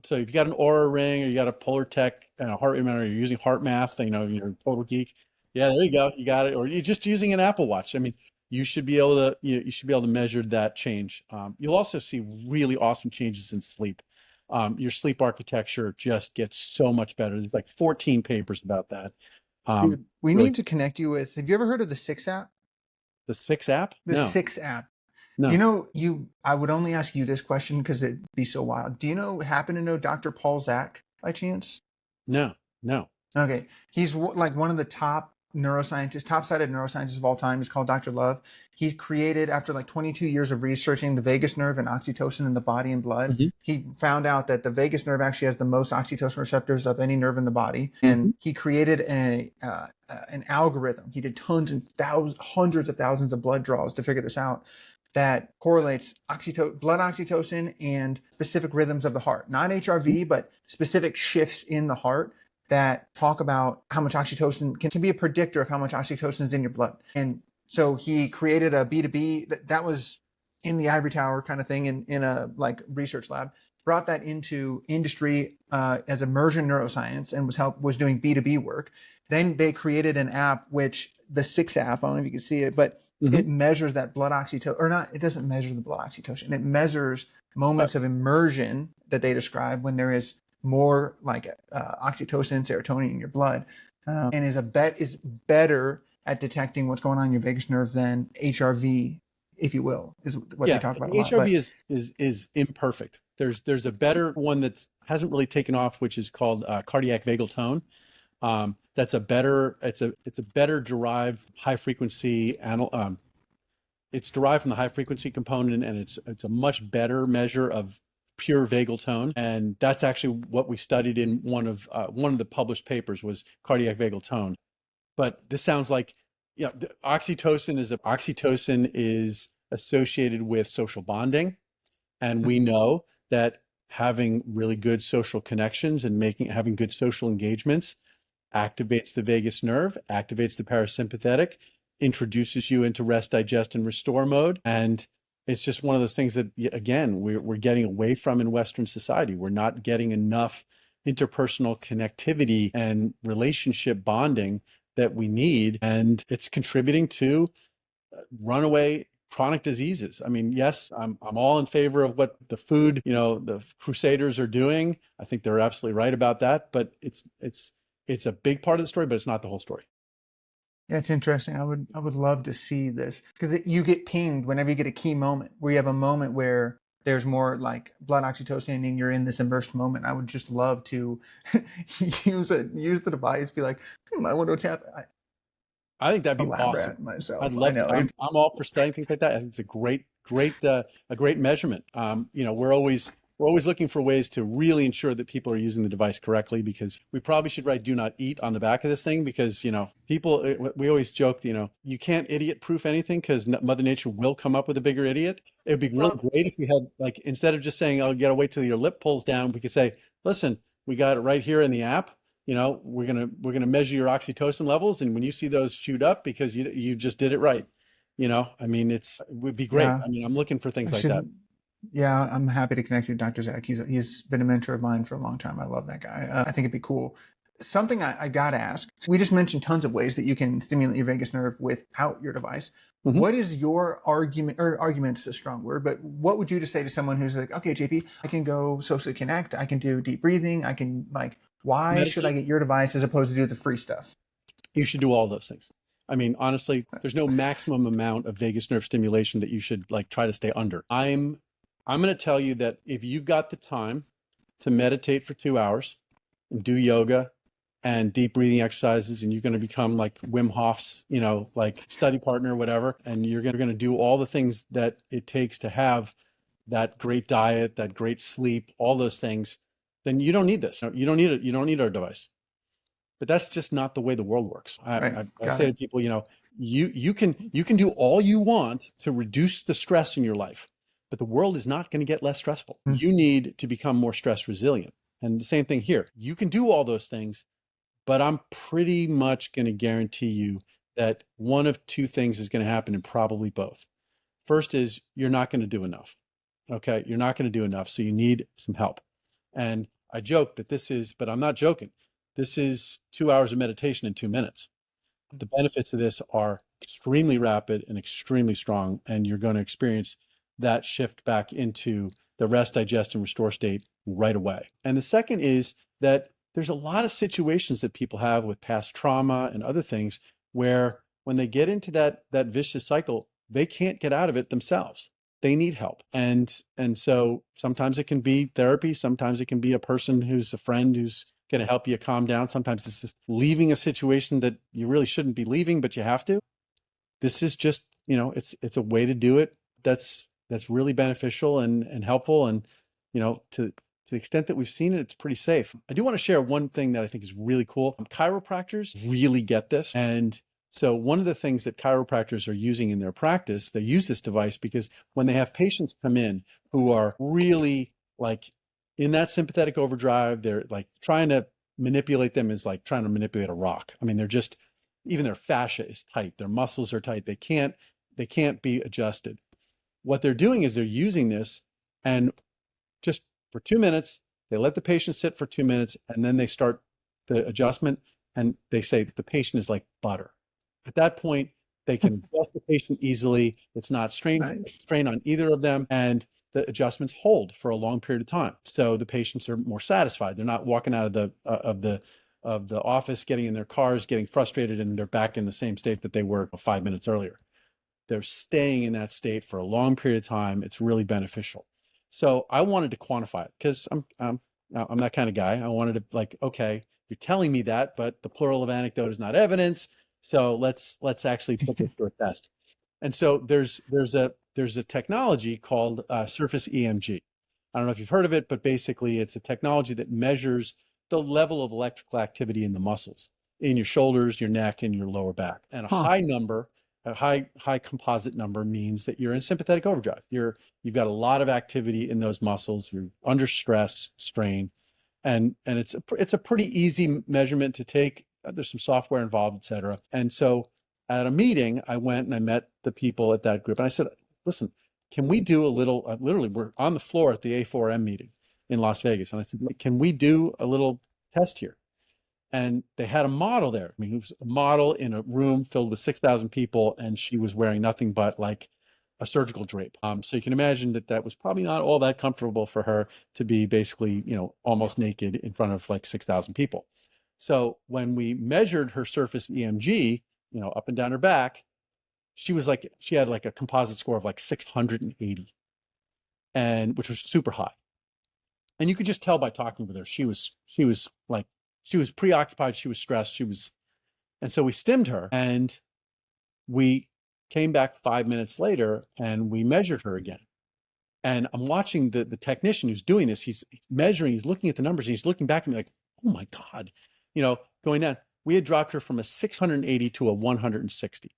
So if you got an Aura ring or you got a Polar Tech heart rate monitor, you're using heart math, you're a total geek, Yeah, there you go. You got it. Or you're just using an Apple Watch. I mean, you should be able to you should be able to measure that change. You'll also see really awesome changes in sleep. Your sleep architecture just gets so much better. There's like 14 papers about that. Dude, we Really, need to connect you with. Have you ever heard of the Six app? the Six app? The No, Six app. no, I would only ask you this question because it'd be so wild. Do you happen to know Dr. Paul Zak by chance? no, no. Okay. He's like one of the top neuroscientists, top cited neuroscientists of all time. He's called Dr. Love. He created, after like 22 years of researching the vagus nerve and oxytocin in the body and blood, he found out that the vagus nerve actually has the most oxytocin receptors of any nerve in the body. And he created an algorithm. He did tons and hundreds of thousands of blood draws to figure this out, that correlates blood oxytocin and specific rhythms of the heart, not HRV, but specific shifts in the heart that talk about how much oxytocin can be a predictor of how much oxytocin is in your blood. And so he created a B2B that was in the ivory tower kind of thing in a like research lab, brought that into industry as immersion neuroscience, and was doing B2B work. Then they created an app, which the Six app, I don't know if you can see it, but it measures that blood oxytocin, or not, it doesn't measure the blood oxytocin. It measures moments of immersion that they describe when there is more like oxytocin and serotonin in your blood, and is better at detecting what's going on in your vagus nerve than HRV, if you will, is what they talk about a lot. HRV is imperfect. There's a better one that hasn't really taken off, which is called cardiac vagal tone. That's a better, it's a better derived high frequency it's derived from the high frequency component, and it's a much better measure of pure vagal tone. And that's actually what we studied in one of the published papers, was cardiac vagal tone. But this sounds like, oxytocin is associated with social bonding. And we know that having really good social connections and having good social engagements activates the vagus nerve, activates the parasympathetic, introduces you into rest, digest, and restore mode. And it's just one of those things that, again, we're getting away from in Western society. We're not getting enough interpersonal connectivity and relationship bonding that we need. And it's contributing to runaway chronic diseases. I mean, yes, I'm all in favor of what the crusaders are doing. I think they're absolutely right about that, but it's a big part of the story, but it's not the whole story. Yeah, it's interesting. I would love to see this, because you get pinged whenever you get a key moment where you have a moment where there's more like blood oxytocin and you're in this immersed moment. I would just love to use the device, be like, I wonder what's happening. I think that'd be awesome. Myself. I'd love to. I'm all for studying things like that. I think it's a great measurement. We're always looking for ways to really ensure that people are using the device correctly, because we probably should write "do not eat" on the back of this thing, because people, we always joke, you can't idiot proof anything, because Mother Nature will come up with a bigger idiot. It would be really great if we had, like, instead of just saying, "Oh, you gotta wait till your lip pulls down," we could say, "Listen, we got it right here in the app. We're gonna measure your oxytocin levels, and when you see those shoot up, because you just did it right." I mean, it would be great. Yeah. I mean, I'm looking for things like that. Yeah, I'm happy to connect you to Dr. Zak. He's been a mentor of mine for a long time. I love that guy. I think it'd be cool. Something I got to ask. We just mentioned tons of ways that you can stimulate your vagus nerve without your device. What is your argument, or argument's a strong word, but what would you say to someone who's like, okay, JP, I can go socially connect, I can do deep breathing, I can why meditate. Should I get your device as opposed to do the free stuff? You should do all those things. I mean, honestly, there's no maximum amount of vagus nerve stimulation that you should try to stay under. I'm going to tell you that if you've got the time to meditate for 2 hours and do yoga and deep breathing exercises, and you're going to become like Wim Hof's, study partner or whatever, and you're going to do all the things that it takes to have that great diet, that great sleep, all those things, then you don't need this. You don't need it. You don't need our device. But that's just not the way the world works. I say to people, you can do all you want to reduce the stress in your life, but the world is not going to get less stressful. You need to become more stress resilient. And the same thing here. You can do all those things, but I'm pretty much going to guarantee you that one of two things is going to happen, and probably both. First is you're not going to do enough. Okay, you're not going to do enough, so you need some help. And I joke that but I'm not joking. This is 2 hours of meditation in 2 minutes. The benefits of this are extremely rapid and extremely strong, and you're going to experience that shift back into the rest, digest, and restore state right away. And the second is that there's a lot of situations that people have with past trauma and other things where when they get into that vicious cycle, they can't get out of it themselves. They need help. And so sometimes it can be therapy, sometimes it can be a person who's a friend who's going to help you calm down. Sometimes it's just leaving a situation that you really shouldn't be leaving, but you have to. This is just, it's a way to do it that's really beneficial and helpful. And, to the extent that we've seen it, it's pretty safe. I do want to share one thing that I think is really cool. Chiropractors really get this. And so one of the things that chiropractors are using in their practice, they use this device because when they have patients come in who are really like in that sympathetic overdrive, they're like trying to manipulate them is like trying to manipulate a rock. I mean, they're just, even their fascia is tight, their muscles are tight. They can't be adjusted. What they're doing is they're using this, and just for 2 minutes, they let the patient sit for 2 minutes, and then they start the adjustment, and they say the patient is like butter. At that point, they can adjust the patient easily. It's not strain on either of them, and the adjustments hold for a long period of time. So the patients are more satisfied. They're not walking out of the office, getting in their cars, getting frustrated, and they're back in the same state that they were 5 minutes earlier. They're staying in that state for a long period of time. It's really beneficial. So I wanted to quantify it because I'm that kind of guy. I wanted to like, okay, you're telling me that, but the plural of anecdote is not evidence. So let's actually put this to a test. And so there's a technology called surface EMG. I don't know if you've heard of it, but basically it's a technology that measures the level of electrical activity in the muscles, in your shoulders, your neck, and your lower back. And a high composite number means that you're in sympathetic overdrive. You've got a lot of activity in those muscles. You're under stress, strain, and it's a pretty easy measurement to take. There's some software involved, et cetera. And so at a meeting, I went and I met the people at that group, and I said, listen, can we do a little, literally, we're on the floor at the A4M meeting in Las Vegas. And I said, can we do a little test here? And they had a model there. I mean, it was a model in a room filled with 6,000 people, and she was wearing nothing but like a surgical drape. So you can imagine that was probably not all that comfortable for her to be basically, almost naked in front of like 6,000 people. So when we measured her surface EMG, up and down her back, she had like a composite score of like 680, and which was super high. And you could just tell by talking with her, she was preoccupied, she was stressed, and so we stimmed her, and we came back 5 minutes later and we measured her again. And I'm watching the technician who's doing this. He's measuring, he's looking at the numbers, and he's looking back at me like, oh my God, going down. We had dropped her from a 680 to a 160.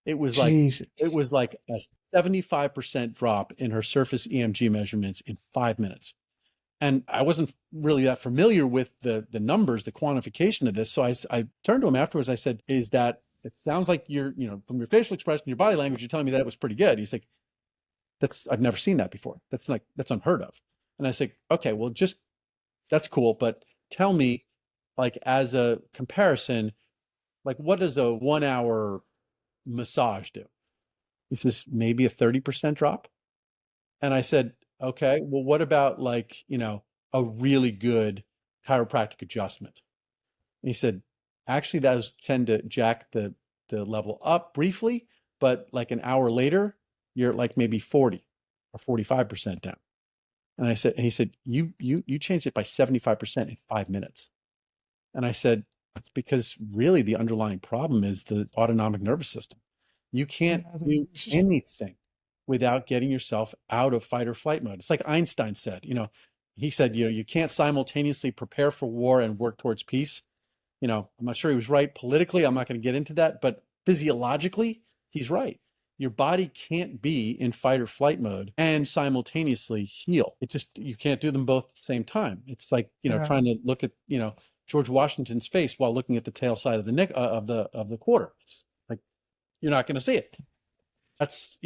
It was like, Jesus. it was like a 75% drop in her surface EMG measurements in 5 minutes. And I wasn't really that familiar with the numbers, the quantification of this. So I turned to him afterwards. I said, it sounds like you're, from your facial expression, your body language, you're telling me that it was pretty good. He's like, I've never seen that before. That's unheard of. And I said, okay, well, that's cool. But tell me, like, as a comparison, like, what does a 1 hour massage do? He says, maybe a 30% drop. And I said, okay, well, what about like, a really good chiropractic adjustment? And he said, actually, that does tend to jack the level up briefly, but like an hour later, you're like maybe 40 or 45% down. And he said, you changed it by 75% in 5 minutes. And I said, that's because really the underlying problem is the autonomic nervous system. You can't do anything without getting yourself out of fight or flight mode. It's like Einstein said, he said, you can't simultaneously prepare for war and work towards peace. I'm not sure he was right politically. I'm not going to get into that, but physiologically, he's right. Your body can't be in fight or flight mode and simultaneously heal. You can't do them both at the same time. It's like, trying to look at, George Washington's face while looking at the tail side of the neck of the quarter. It's like, you're not going to see it. That's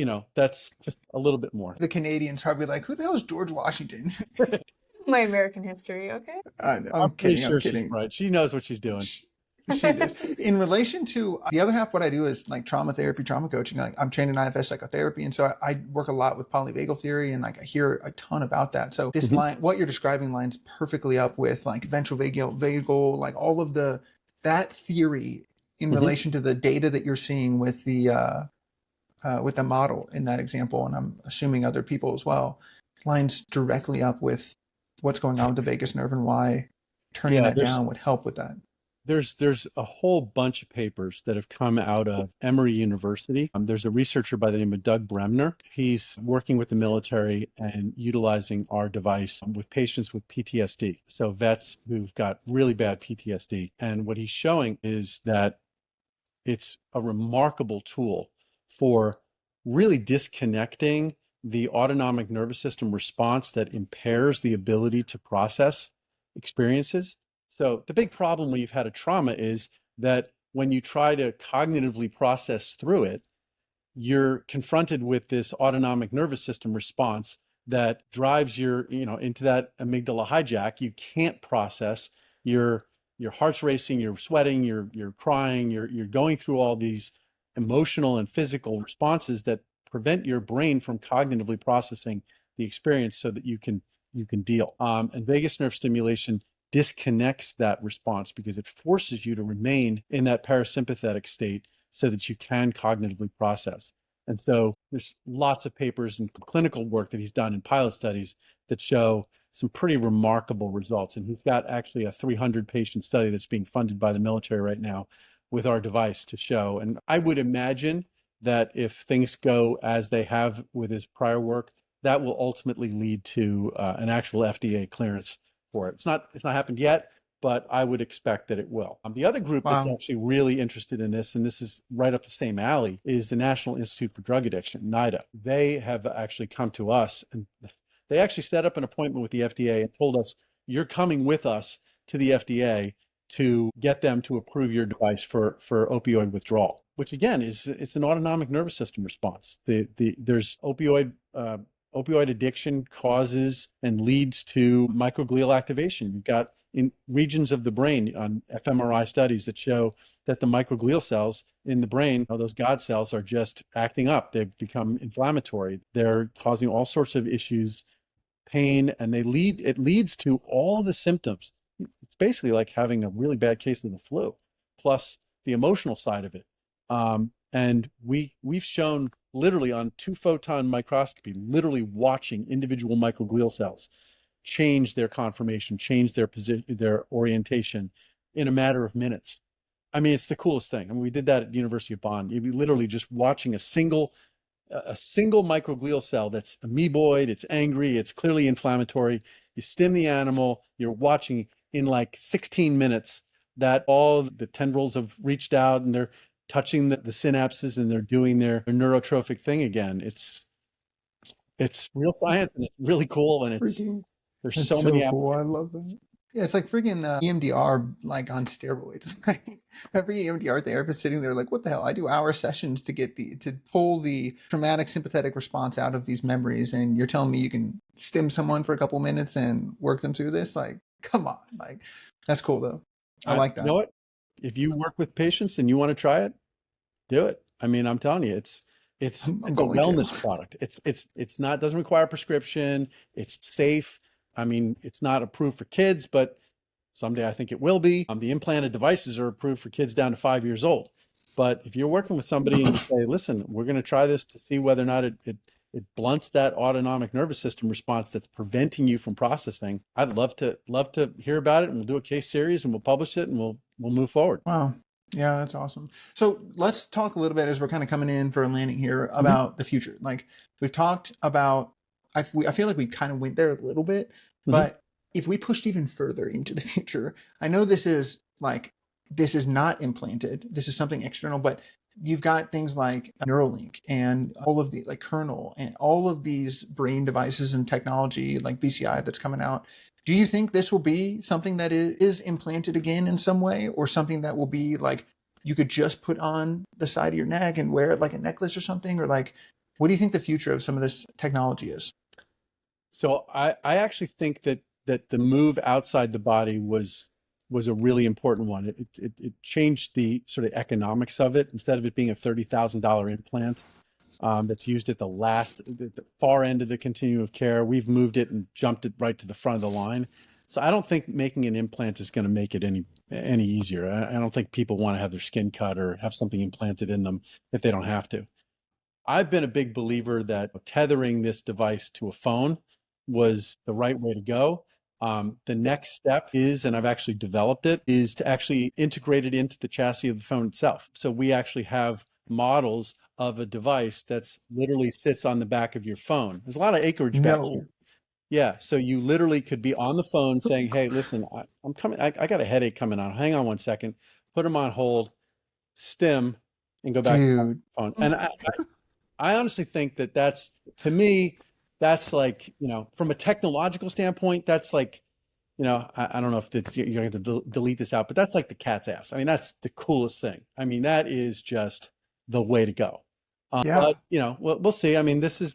just a little bit more. The Canadians probably like, who the hell is George Washington? My American history, okay? I'm pretty kidding. sure I'm kidding. she's right. She knows what she's doing. She did. In relation to the other half, what I do is like trauma therapy, trauma coaching. Like I'm trained in IFS psychotherapy, and so I work a lot with polyvagal theory, and like I hear a ton about that. So this line, what you're describing, lines perfectly up with like ventral vagal, like all of that theory in relation to the data that you're seeing with the model in that example, and I'm assuming other people as well, lines directly up with what's going on with the vagus nerve and why turning that down would help with that. There's a whole bunch of papers that have come out of Emory University. There's a researcher by the name of Doug Bremner. He's working with the military and utilizing our device with patients with PTSD. So vets who've got really bad PTSD. And what he's showing is that it's a remarkable tool for really disconnecting the autonomic nervous system response that impairs the ability to process experiences. So the big problem when you've had a trauma is that when you try to cognitively process through it, you're confronted with this autonomic nervous system response that drives into that amygdala hijack. You can't process. Your heart's racing, you're sweating, you're crying, you're going through all these emotional and physical responses that prevent your brain from cognitively processing the experience so that you can deal. And vagus nerve stimulation disconnects that response because it forces you to remain in that parasympathetic state so that you can cognitively process. And so there's lots of papers and clinical work that he's done in pilot studies that show some pretty remarkable results. And he's got actually a 300 patient study that's being funded by the military right now with our device to show. And I would imagine that if things go as they have with his prior work, that will ultimately lead to an actual FDA clearance for it. It's not happened yet, but I would expect that it will. The other group that's actually really interested in this, and this is right up the same alley, is the National Institute for Drug Addiction, NIDA. They have actually come to us and they actually set up an appointment with the FDA and told us, you're coming with us to the FDA to get them to approve your device for opioid withdrawal, which again it's an autonomic nervous system response. There's opioid addiction causes and leads to microglial activation. You've got in regions of the brain on fMRI studies that show that the microglial cells in the brain, those God cells, are just acting up. They've become inflammatory. They're causing all sorts of issues, pain, and it leads to all the symptoms. It's basically like having a really bad case of the flu, plus the emotional side of it. And we've shown literally on 2-photon microscopy, literally watching individual microglial cells change their conformation, change their position, their orientation in a matter of minutes. I mean, it's the coolest thing. I mean, we did that at the University of Bonn. You'd be literally just watching a single microglial cell that's amoeboid, it's angry, it's clearly inflammatory. You stim the animal, you're watching in like 16 minutes that all the tendrils have reached out and they're touching the synapses and they're doing their neurotrophic thing again. It's real science and it's really cool, and there's so many cool. I love that. Yeah, it's like freaking EMDR like on steroids. Every EMDR therapist sitting there like, what the hell? I do hour sessions to pull the traumatic sympathetic response out of these memories, and you're telling me you can stim someone for a couple minutes and work them through this? Like, come on. Like, that's cool though. I like that. You know what? If you work with patients and you want to try it, do it. I mean, I'm telling you, it's a wellness product. It's not, doesn't require a prescription. It's safe. I mean, it's not approved for kids, but someday I think it will be. The implanted devices are approved for kids down to 5 years old. But if you're working with somebody and you say, listen, we're going to try this to see whether or not it blunts that autonomic nervous system response that's preventing you from processing, I'd love to hear about it, and we'll do a case series and we'll publish it and we'll move forward. Wow. Yeah, that's awesome. So let's talk a little bit as we're kind of coming in for a landing here about the future. Like we've talked about, I feel like we kind of went there a little bit, but if we pushed even further into the future, I know this is not implanted. This is something external, but you've got things like Neuralink and all of the like kernel and all of these brain devices and technology like BCI that's coming out. Do you think this will be something that is implanted again in some way, or something that will be like you could just put on the side of your neck and wear it like a necklace or something? Or like, what do you think the future of some of this technology is? So I actually think that the move outside the body was was a really important one. It changed the sort of economics of it. Instead of it being a $30,000 implant that's used at the far end of the continuum of care, we've moved it and jumped it right to the front of the line. So I don't think making an implant is going to make it any easier. I don't think people want to have their skin cut or have something implanted in them if they don't have to. I've been a big believer that tethering this device to a phone was the right way to go. The next step is, and I've actually developed it, is to actually integrate it into the chassis of the phone itself. So we actually have models of a device that's literally sits on the back of your phone. There's a lot of acreage back here. Yeah, so you literally could be on the phone saying, "Hey, listen, I'm coming. I got a headache coming on. Hang on one second." Put them on hold, stim, and go back to the Dude. phone. And I honestly think that that's, to me, that's like, from a technological standpoint, that's like, I don't know if you're going to delete this out, but that's like the cat's ass. I mean, that's the coolest thing. I mean, that is just the way to go. Yeah. But we'll see. I mean, this is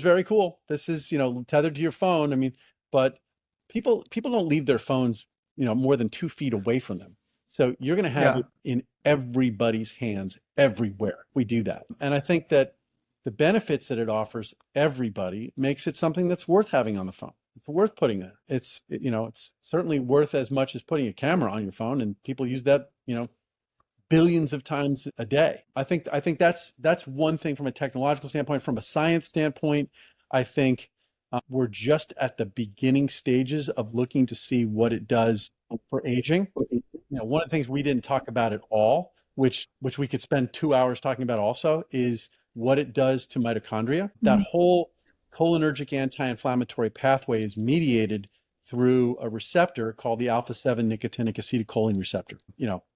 very cool. This is, tethered to your phone. I mean, but people don't leave their phones, more than 2 feet away from them. So you're going to have it in everybody's hands everywhere. We do that. And I think that the benefits that it offers everybody makes it something that's worth having on the phone. It's worth putting there. It's certainly worth as much as putting a camera on your phone, and people use that, billions of times a day. I think that's one thing from a technological standpoint. From a science standpoint, I think we're just at the beginning stages of looking to see what it does for aging. One of the things we didn't talk about at all, which we could spend 2 hours talking about also, is what it does to mitochondria. That whole cholinergic anti-inflammatory pathway is mediated through a receptor called the alpha-7 nicotinic acetylcholine receptor.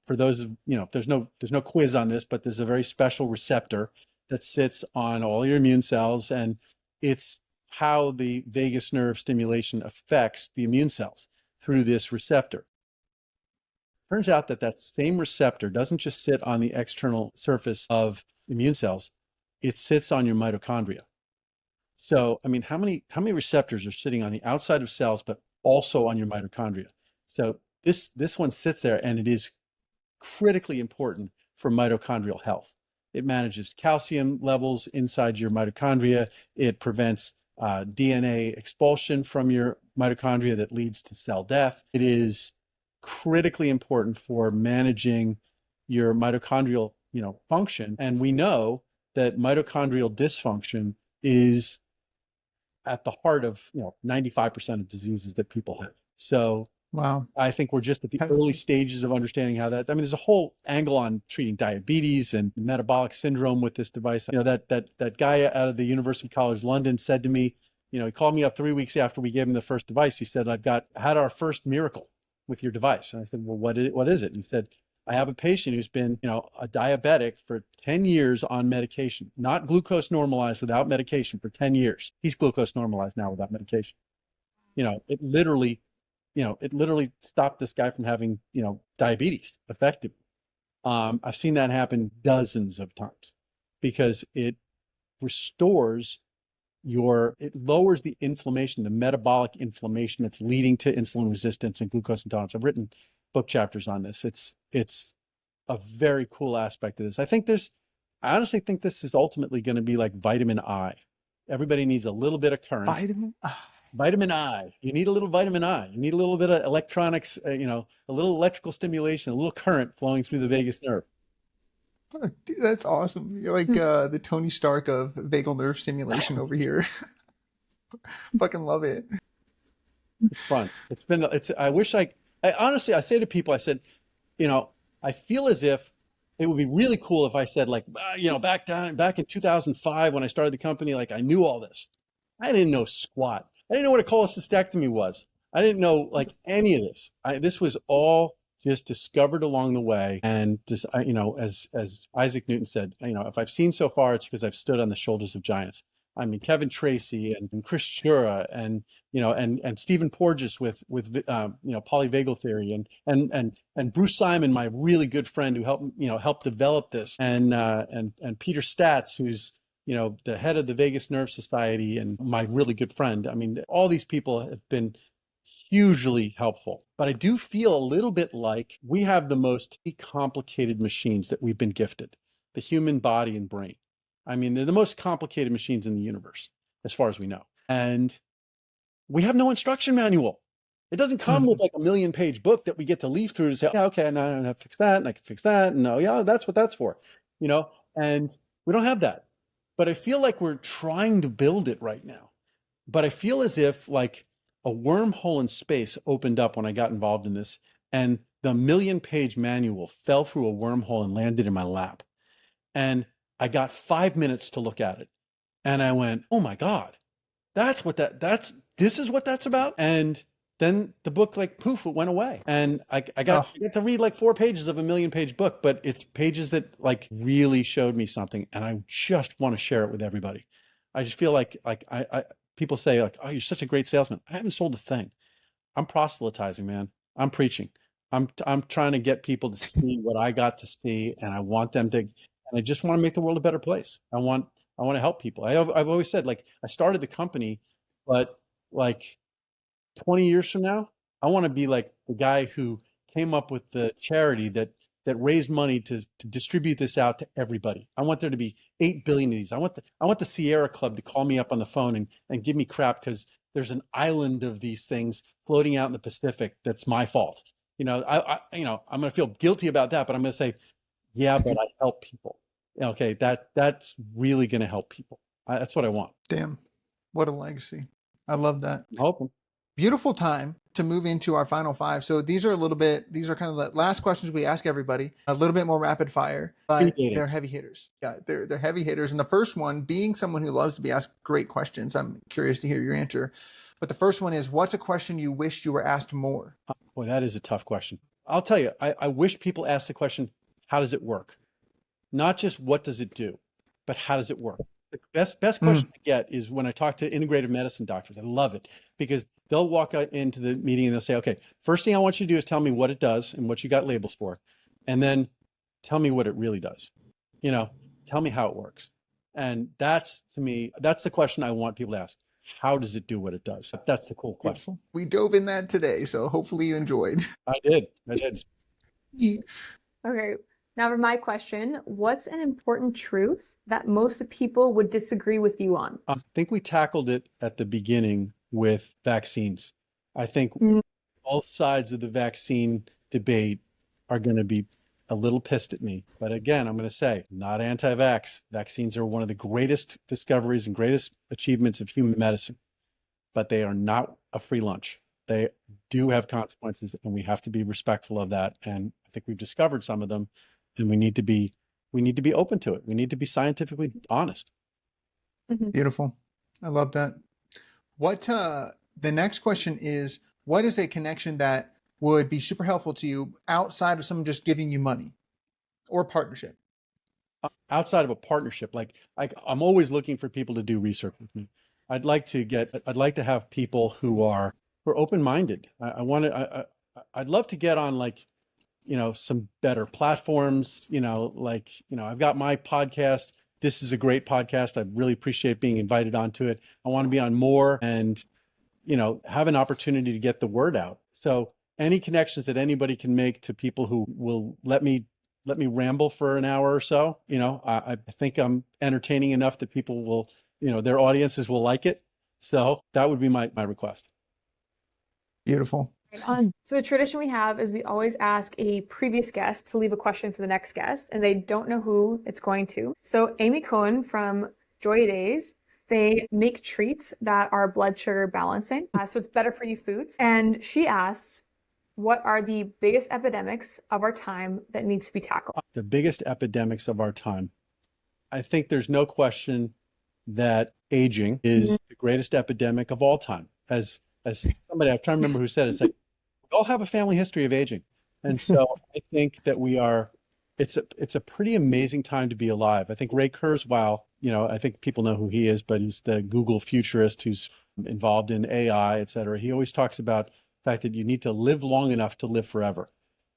For those of, there's no quiz on this, but there's a very special receptor that sits on all your immune cells, and it's how the vagus nerve stimulation affects the immune cells through this receptor. Turns out that same receptor doesn't just sit on the external surface of immune cells, it sits on your mitochondria. So, I mean, how many receptors are sitting on the outside of cells, but also on your mitochondria? So this one sits there, and it is critically important for mitochondrial health. It manages calcium levels inside your mitochondria. It prevents DNA expulsion from your mitochondria that leads to cell death. It is critically important for managing your mitochondrial, function. And we know that mitochondrial dysfunction is at the heart of 95% of diseases that people have. So Wow. I think we're just at the early stages of understanding how that. I mean, there's a whole angle on treating diabetes and metabolic syndrome with this device. That guy out of the University College London said to me, he called me up 3 weeks after we gave him the first device. He said, had our first miracle with your device. And I said, well, what is it? And he said, I have a patient who's been, a diabetic for 10 years on medication, not glucose normalized without medication for 10 years. He's glucose normalized now without medication. It literally stopped this guy from having, diabetes effectively. I've seen that happen dozens of times because it restores it lowers the inflammation, the metabolic inflammation that's leading to insulin resistance and glucose intolerance. I've written book chapters on this. It's a very cool aspect of this. I honestly think this is ultimately going to be like vitamin I. Everybody needs a little bit of current. Vitamin I. You need a little vitamin I. You need a little bit of electronics, a little electrical stimulation, a little current flowing through the vagus nerve. Dude, that's awesome. You're like the Tony Stark of vagal nerve stimulation over here. Fucking love it. It's fun. I honestly say to people, I said, I feel as if it would be really cool if I said back in 2005 when I started the company, like I knew all this. I didn't know squat. I didn't know what a cholecystectomy was. I didn't know any of this. This was all just discovered along the way. And just, as Isaac Newton said, if I've seen so far, it's because I've stood on the shoulders of giants. I mean, Kevin Tracy and Chris Shura and Stephen Porges with polyvagal theory and Bruce Simon, my really good friend who helped develop this, and Peter Statz, who's the head of the Vagus Nerve Society and my really good friend. I mean, all these people have been hugely helpful. But I do feel a little bit like we have the most complicated machines that we've been gifted, the human body and brain. I mean, they're the most complicated machines in the universe, as far as we know. And we have no instruction manual. It doesn't come with like a 1,000,000-page book that we get to leaf through to say, yeah, okay, now I have to fix that, and I can fix that, and no, yeah, that's what that's for, and we don't have that. But I feel like we're trying to build it right now. But I feel as if like a wormhole in space opened up when I got involved in this, and the 1,000,000-page manual fell through a wormhole and landed in my lap. And I got 5 minutes to look at it. And I went, oh my God, this is what that's about. And then the book, like poof, it went away. And I got to read like 4 pages of a 1,000,000-page book, but it's pages that like really showed me something. And I just want to share it with everybody. I just feel like people say like, oh, you're such a great salesman. I haven't sold a thing. I'm proselytizing, man. I'm preaching. I'm trying to get people to see what I got to see, and I want them to, and I just want to make the world a better place. I want to help people. I've always said, like, I started the company, but like 20 years from now, I want to be like the guy who came up with the charity that raised money to distribute this out to everybody. I want there to be 8 billion of these. I want the Sierra Club to call me up on the phone and give me crap because there's an island of these things floating out in the Pacific that's my fault. I'm going to feel guilty about that, but I'm going to say, yeah, but I help people. Okay, that's really going to help people. That's what I want. Damn, what a legacy. I love that. I'm hoping. Beautiful time to move into our final 5. So these are kind of the last questions we ask everybody, a little bit more rapid fire, but they're heavy hitters. Yeah, they're heavy hitters. And the first one, being someone who loves to be asked great questions, I'm curious to hear your answer. But the first one is, what's a question you wish you were asked more? Boy, that is a tough question. I'll tell you, I wish people asked the question, how does it work? Not just what does it do, but how does it work? The best question I get is when I talk to integrative medicine doctors. I love it because they'll walk out into the meeting and they'll say, okay, first thing I want you to do is tell me what it does and what you got labels for. And then tell me what it really does. Tell me how it works. And that's, to me, that's the question I want people to ask. How does it do what it does? That's the cool question. We dove in that today, so hopefully you enjoyed. I did. Okay. Now for my question, what's an important truth that most people would disagree with you on? I think we tackled it at the beginning with vaccines. I think both sides of the vaccine debate are going to be a little pissed at me. But again, I'm going to say, not anti-vax. Vaccines are one of the greatest discoveries and greatest achievements of human medicine, but they are not a free lunch. They do have consequences, and we have to be respectful of that. And I think we've discovered some of them. And we need to be open to it. We need to be scientifically honest. Beautiful. I love that. What the next question is, what is a connection that would be super helpful to you outside of someone just giving you money or partnership? Outside of a partnership, like I'm always looking for people to do research with me. I'd like to have people who are open-minded. I'd love to get on some better platforms, I've got my podcast. This is a great podcast. I really appreciate being invited onto it. I want to be on more and, have an opportunity to get the word out. So any connections that anybody can make to people who will let me ramble for an hour or so, I think I'm entertaining enough that people will, their audiences will like it. So that would be my request. Beautiful. So the tradition we have is we always ask a previous guest to leave a question for the next guest, and they don't know who it's going to. So Amy Cohen from Joy Days, they make treats that are blood sugar balancing. So it's better for you foods. And she asks, what are the biggest epidemics of our time that needs to be tackled? The biggest epidemics of our time. I think there's no question that aging is the greatest epidemic of all time. As somebody, I'm trying to remember who said it, it's like, we all have a family history of aging. And so I think that it's a pretty amazing time to be alive. I think Ray Kurzweil, I think people know who he is, but he's the Google futurist who's involved in AI, et cetera. He always talks about the fact that you need to live long enough to live forever.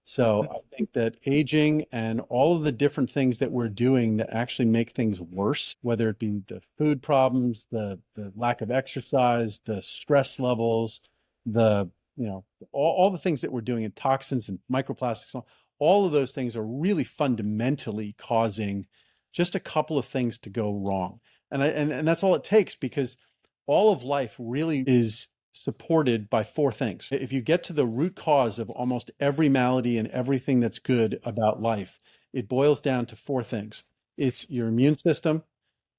So I think that aging and all of the different things that we're doing that actually make things worse, whether it be the food problems, the lack of exercise, the stress levels, the all the things that we're doing in toxins and microplastics, all of those things are really fundamentally causing just a couple of things to go wrong. And that's all it takes, because all of life really is supported by four things. If you get to the root cause of almost every malady and everything that's good about life, it boils down to four things. It's your immune system,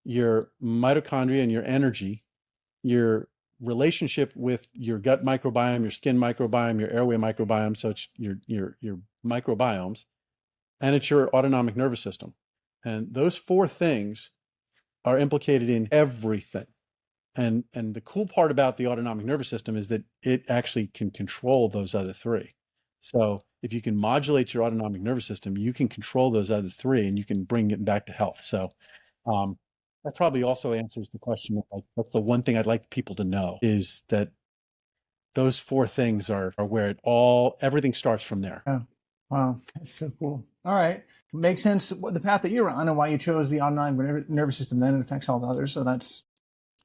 your mitochondria and your energy, your relationship with your gut microbiome, your skin microbiome, your airway microbiome, so it's your microbiomes, and it's your autonomic nervous system. And those four things are implicated in everything. And the cool part about the autonomic nervous system is that it actually can control those other three. So if you can modulate your autonomic nervous system, you can control those other three and you can bring it back to health. So that probably also answers the question of, like, what's the one thing I'd like people to know, is that those four things are where everything starts from there. Oh, wow. That's so cool. All right. Makes sense the path that you're on and why you chose the autonomic nervous system. Then it affects all the others. So that's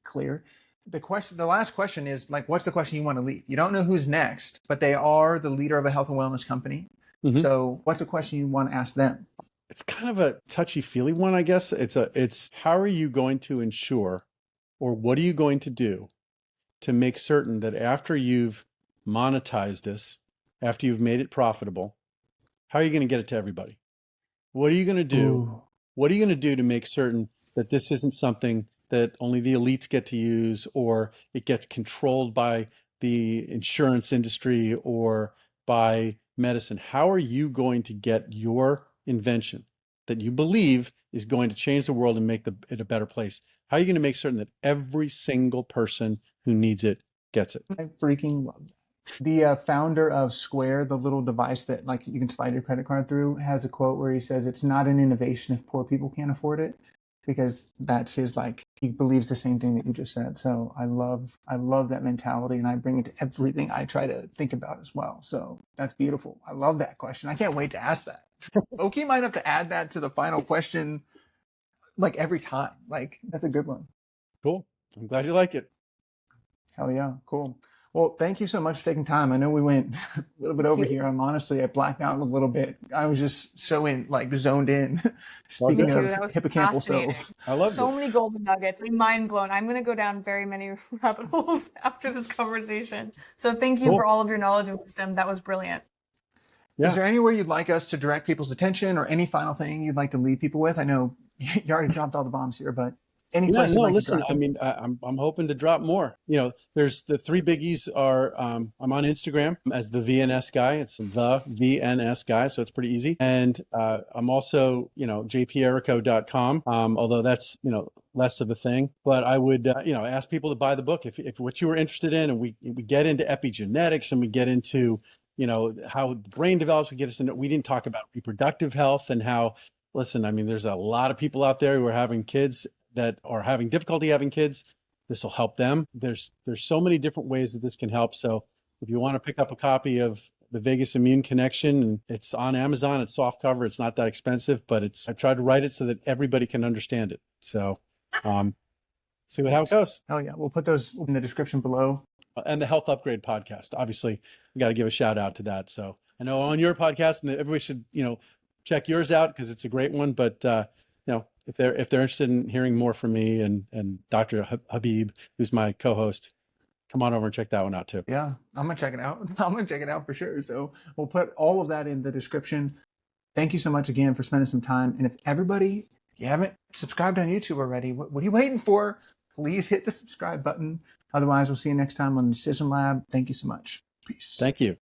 clear. The last question is, like, what's the question you want to lead? You don't know who's next, but they are the leader of a health and wellness company. Mm-hmm. So what's the question you want to ask them? It's kind of a touchy-feely one, I guess. It's how are you going to ensure, or what are you going to do to make certain that after you've monetized this, after you've made it profitable, how are you going to get it to everybody? What are you going to do? Ooh. What are you going to do to make certain that this isn't something that only the elites get to use, or it gets controlled by the insurance industry or by medicine? How are you going to get your invention that you believe is going to change the world and make it a better place? How are you going to make certain that every single person who needs it gets it? I freaking love that. The founder of Square, the little device that, like, you can slide your credit card through, has a quote where he says, "It's not an innovation if poor people can't afford it," because that's his, like, he believes the same thing that you just said. So I love that mentality, and I bring it to everything I try to think about as well. So that's beautiful. I love that question. I can't wait to ask that. Oki might have to add that to the final question, like, every time. Like, that's a good one. Cool. I'm glad you like it. Hell yeah. Cool. Well, thank you so much for taking time. I know we went a little bit over here. I blacked out a little bit. I was just so zoned in. Speaking of hippocampal cells. I love so many golden nuggets. I'm mind blown. I'm going to go down very many rabbit holes after this conversation. So thank you for all of your knowledge and wisdom. That was brilliant. Yeah. Is there anywhere you'd like us to direct people's attention, or any final thing you'd like to leave people with? I know you already dropped all the bombs here, but any place listen, I mean, I'm hoping to drop more. There's the three biggies are, I'm on Instagram as the VNS guy. It's the VNS guy. So it's pretty easy. And I'm also, jperrico.com. Although that's, less of a thing, but I would, ask people to buy the book. If what you were interested in, and we get into epigenetics, and we get into, how the brain develops, we didn't talk about reproductive health and how, listen, I mean, there's a lot of people out there who are having kids that are having difficulty having kids. This will help them. There's so many different ways that this can help. So if you want to pick up a copy of The Vagus Immune Connection, and it's on Amazon, it's soft cover, it's not that expensive, but I tried to write it so that everybody can understand it. So see how it goes. Oh yeah. We'll put those in the description below. And the Health Upgrade podcast. Obviously, we got to give a shout out to that. So I know on your podcast, and everybody should, check yours out because it's a great one. But if they're interested in hearing more from me and Dr. Habib, who's my co-host, come on over and check that one out too. Yeah, I'm gonna check it out. I'm gonna check it out for sure. So we'll put all of that in the description. Thank you so much again for spending some time. And if you haven't subscribed on YouTube already, what are you waiting for? Please hit the subscribe button. Otherwise, we'll see you next time on the Decision Lab. Thank you so much. Peace. Thank you.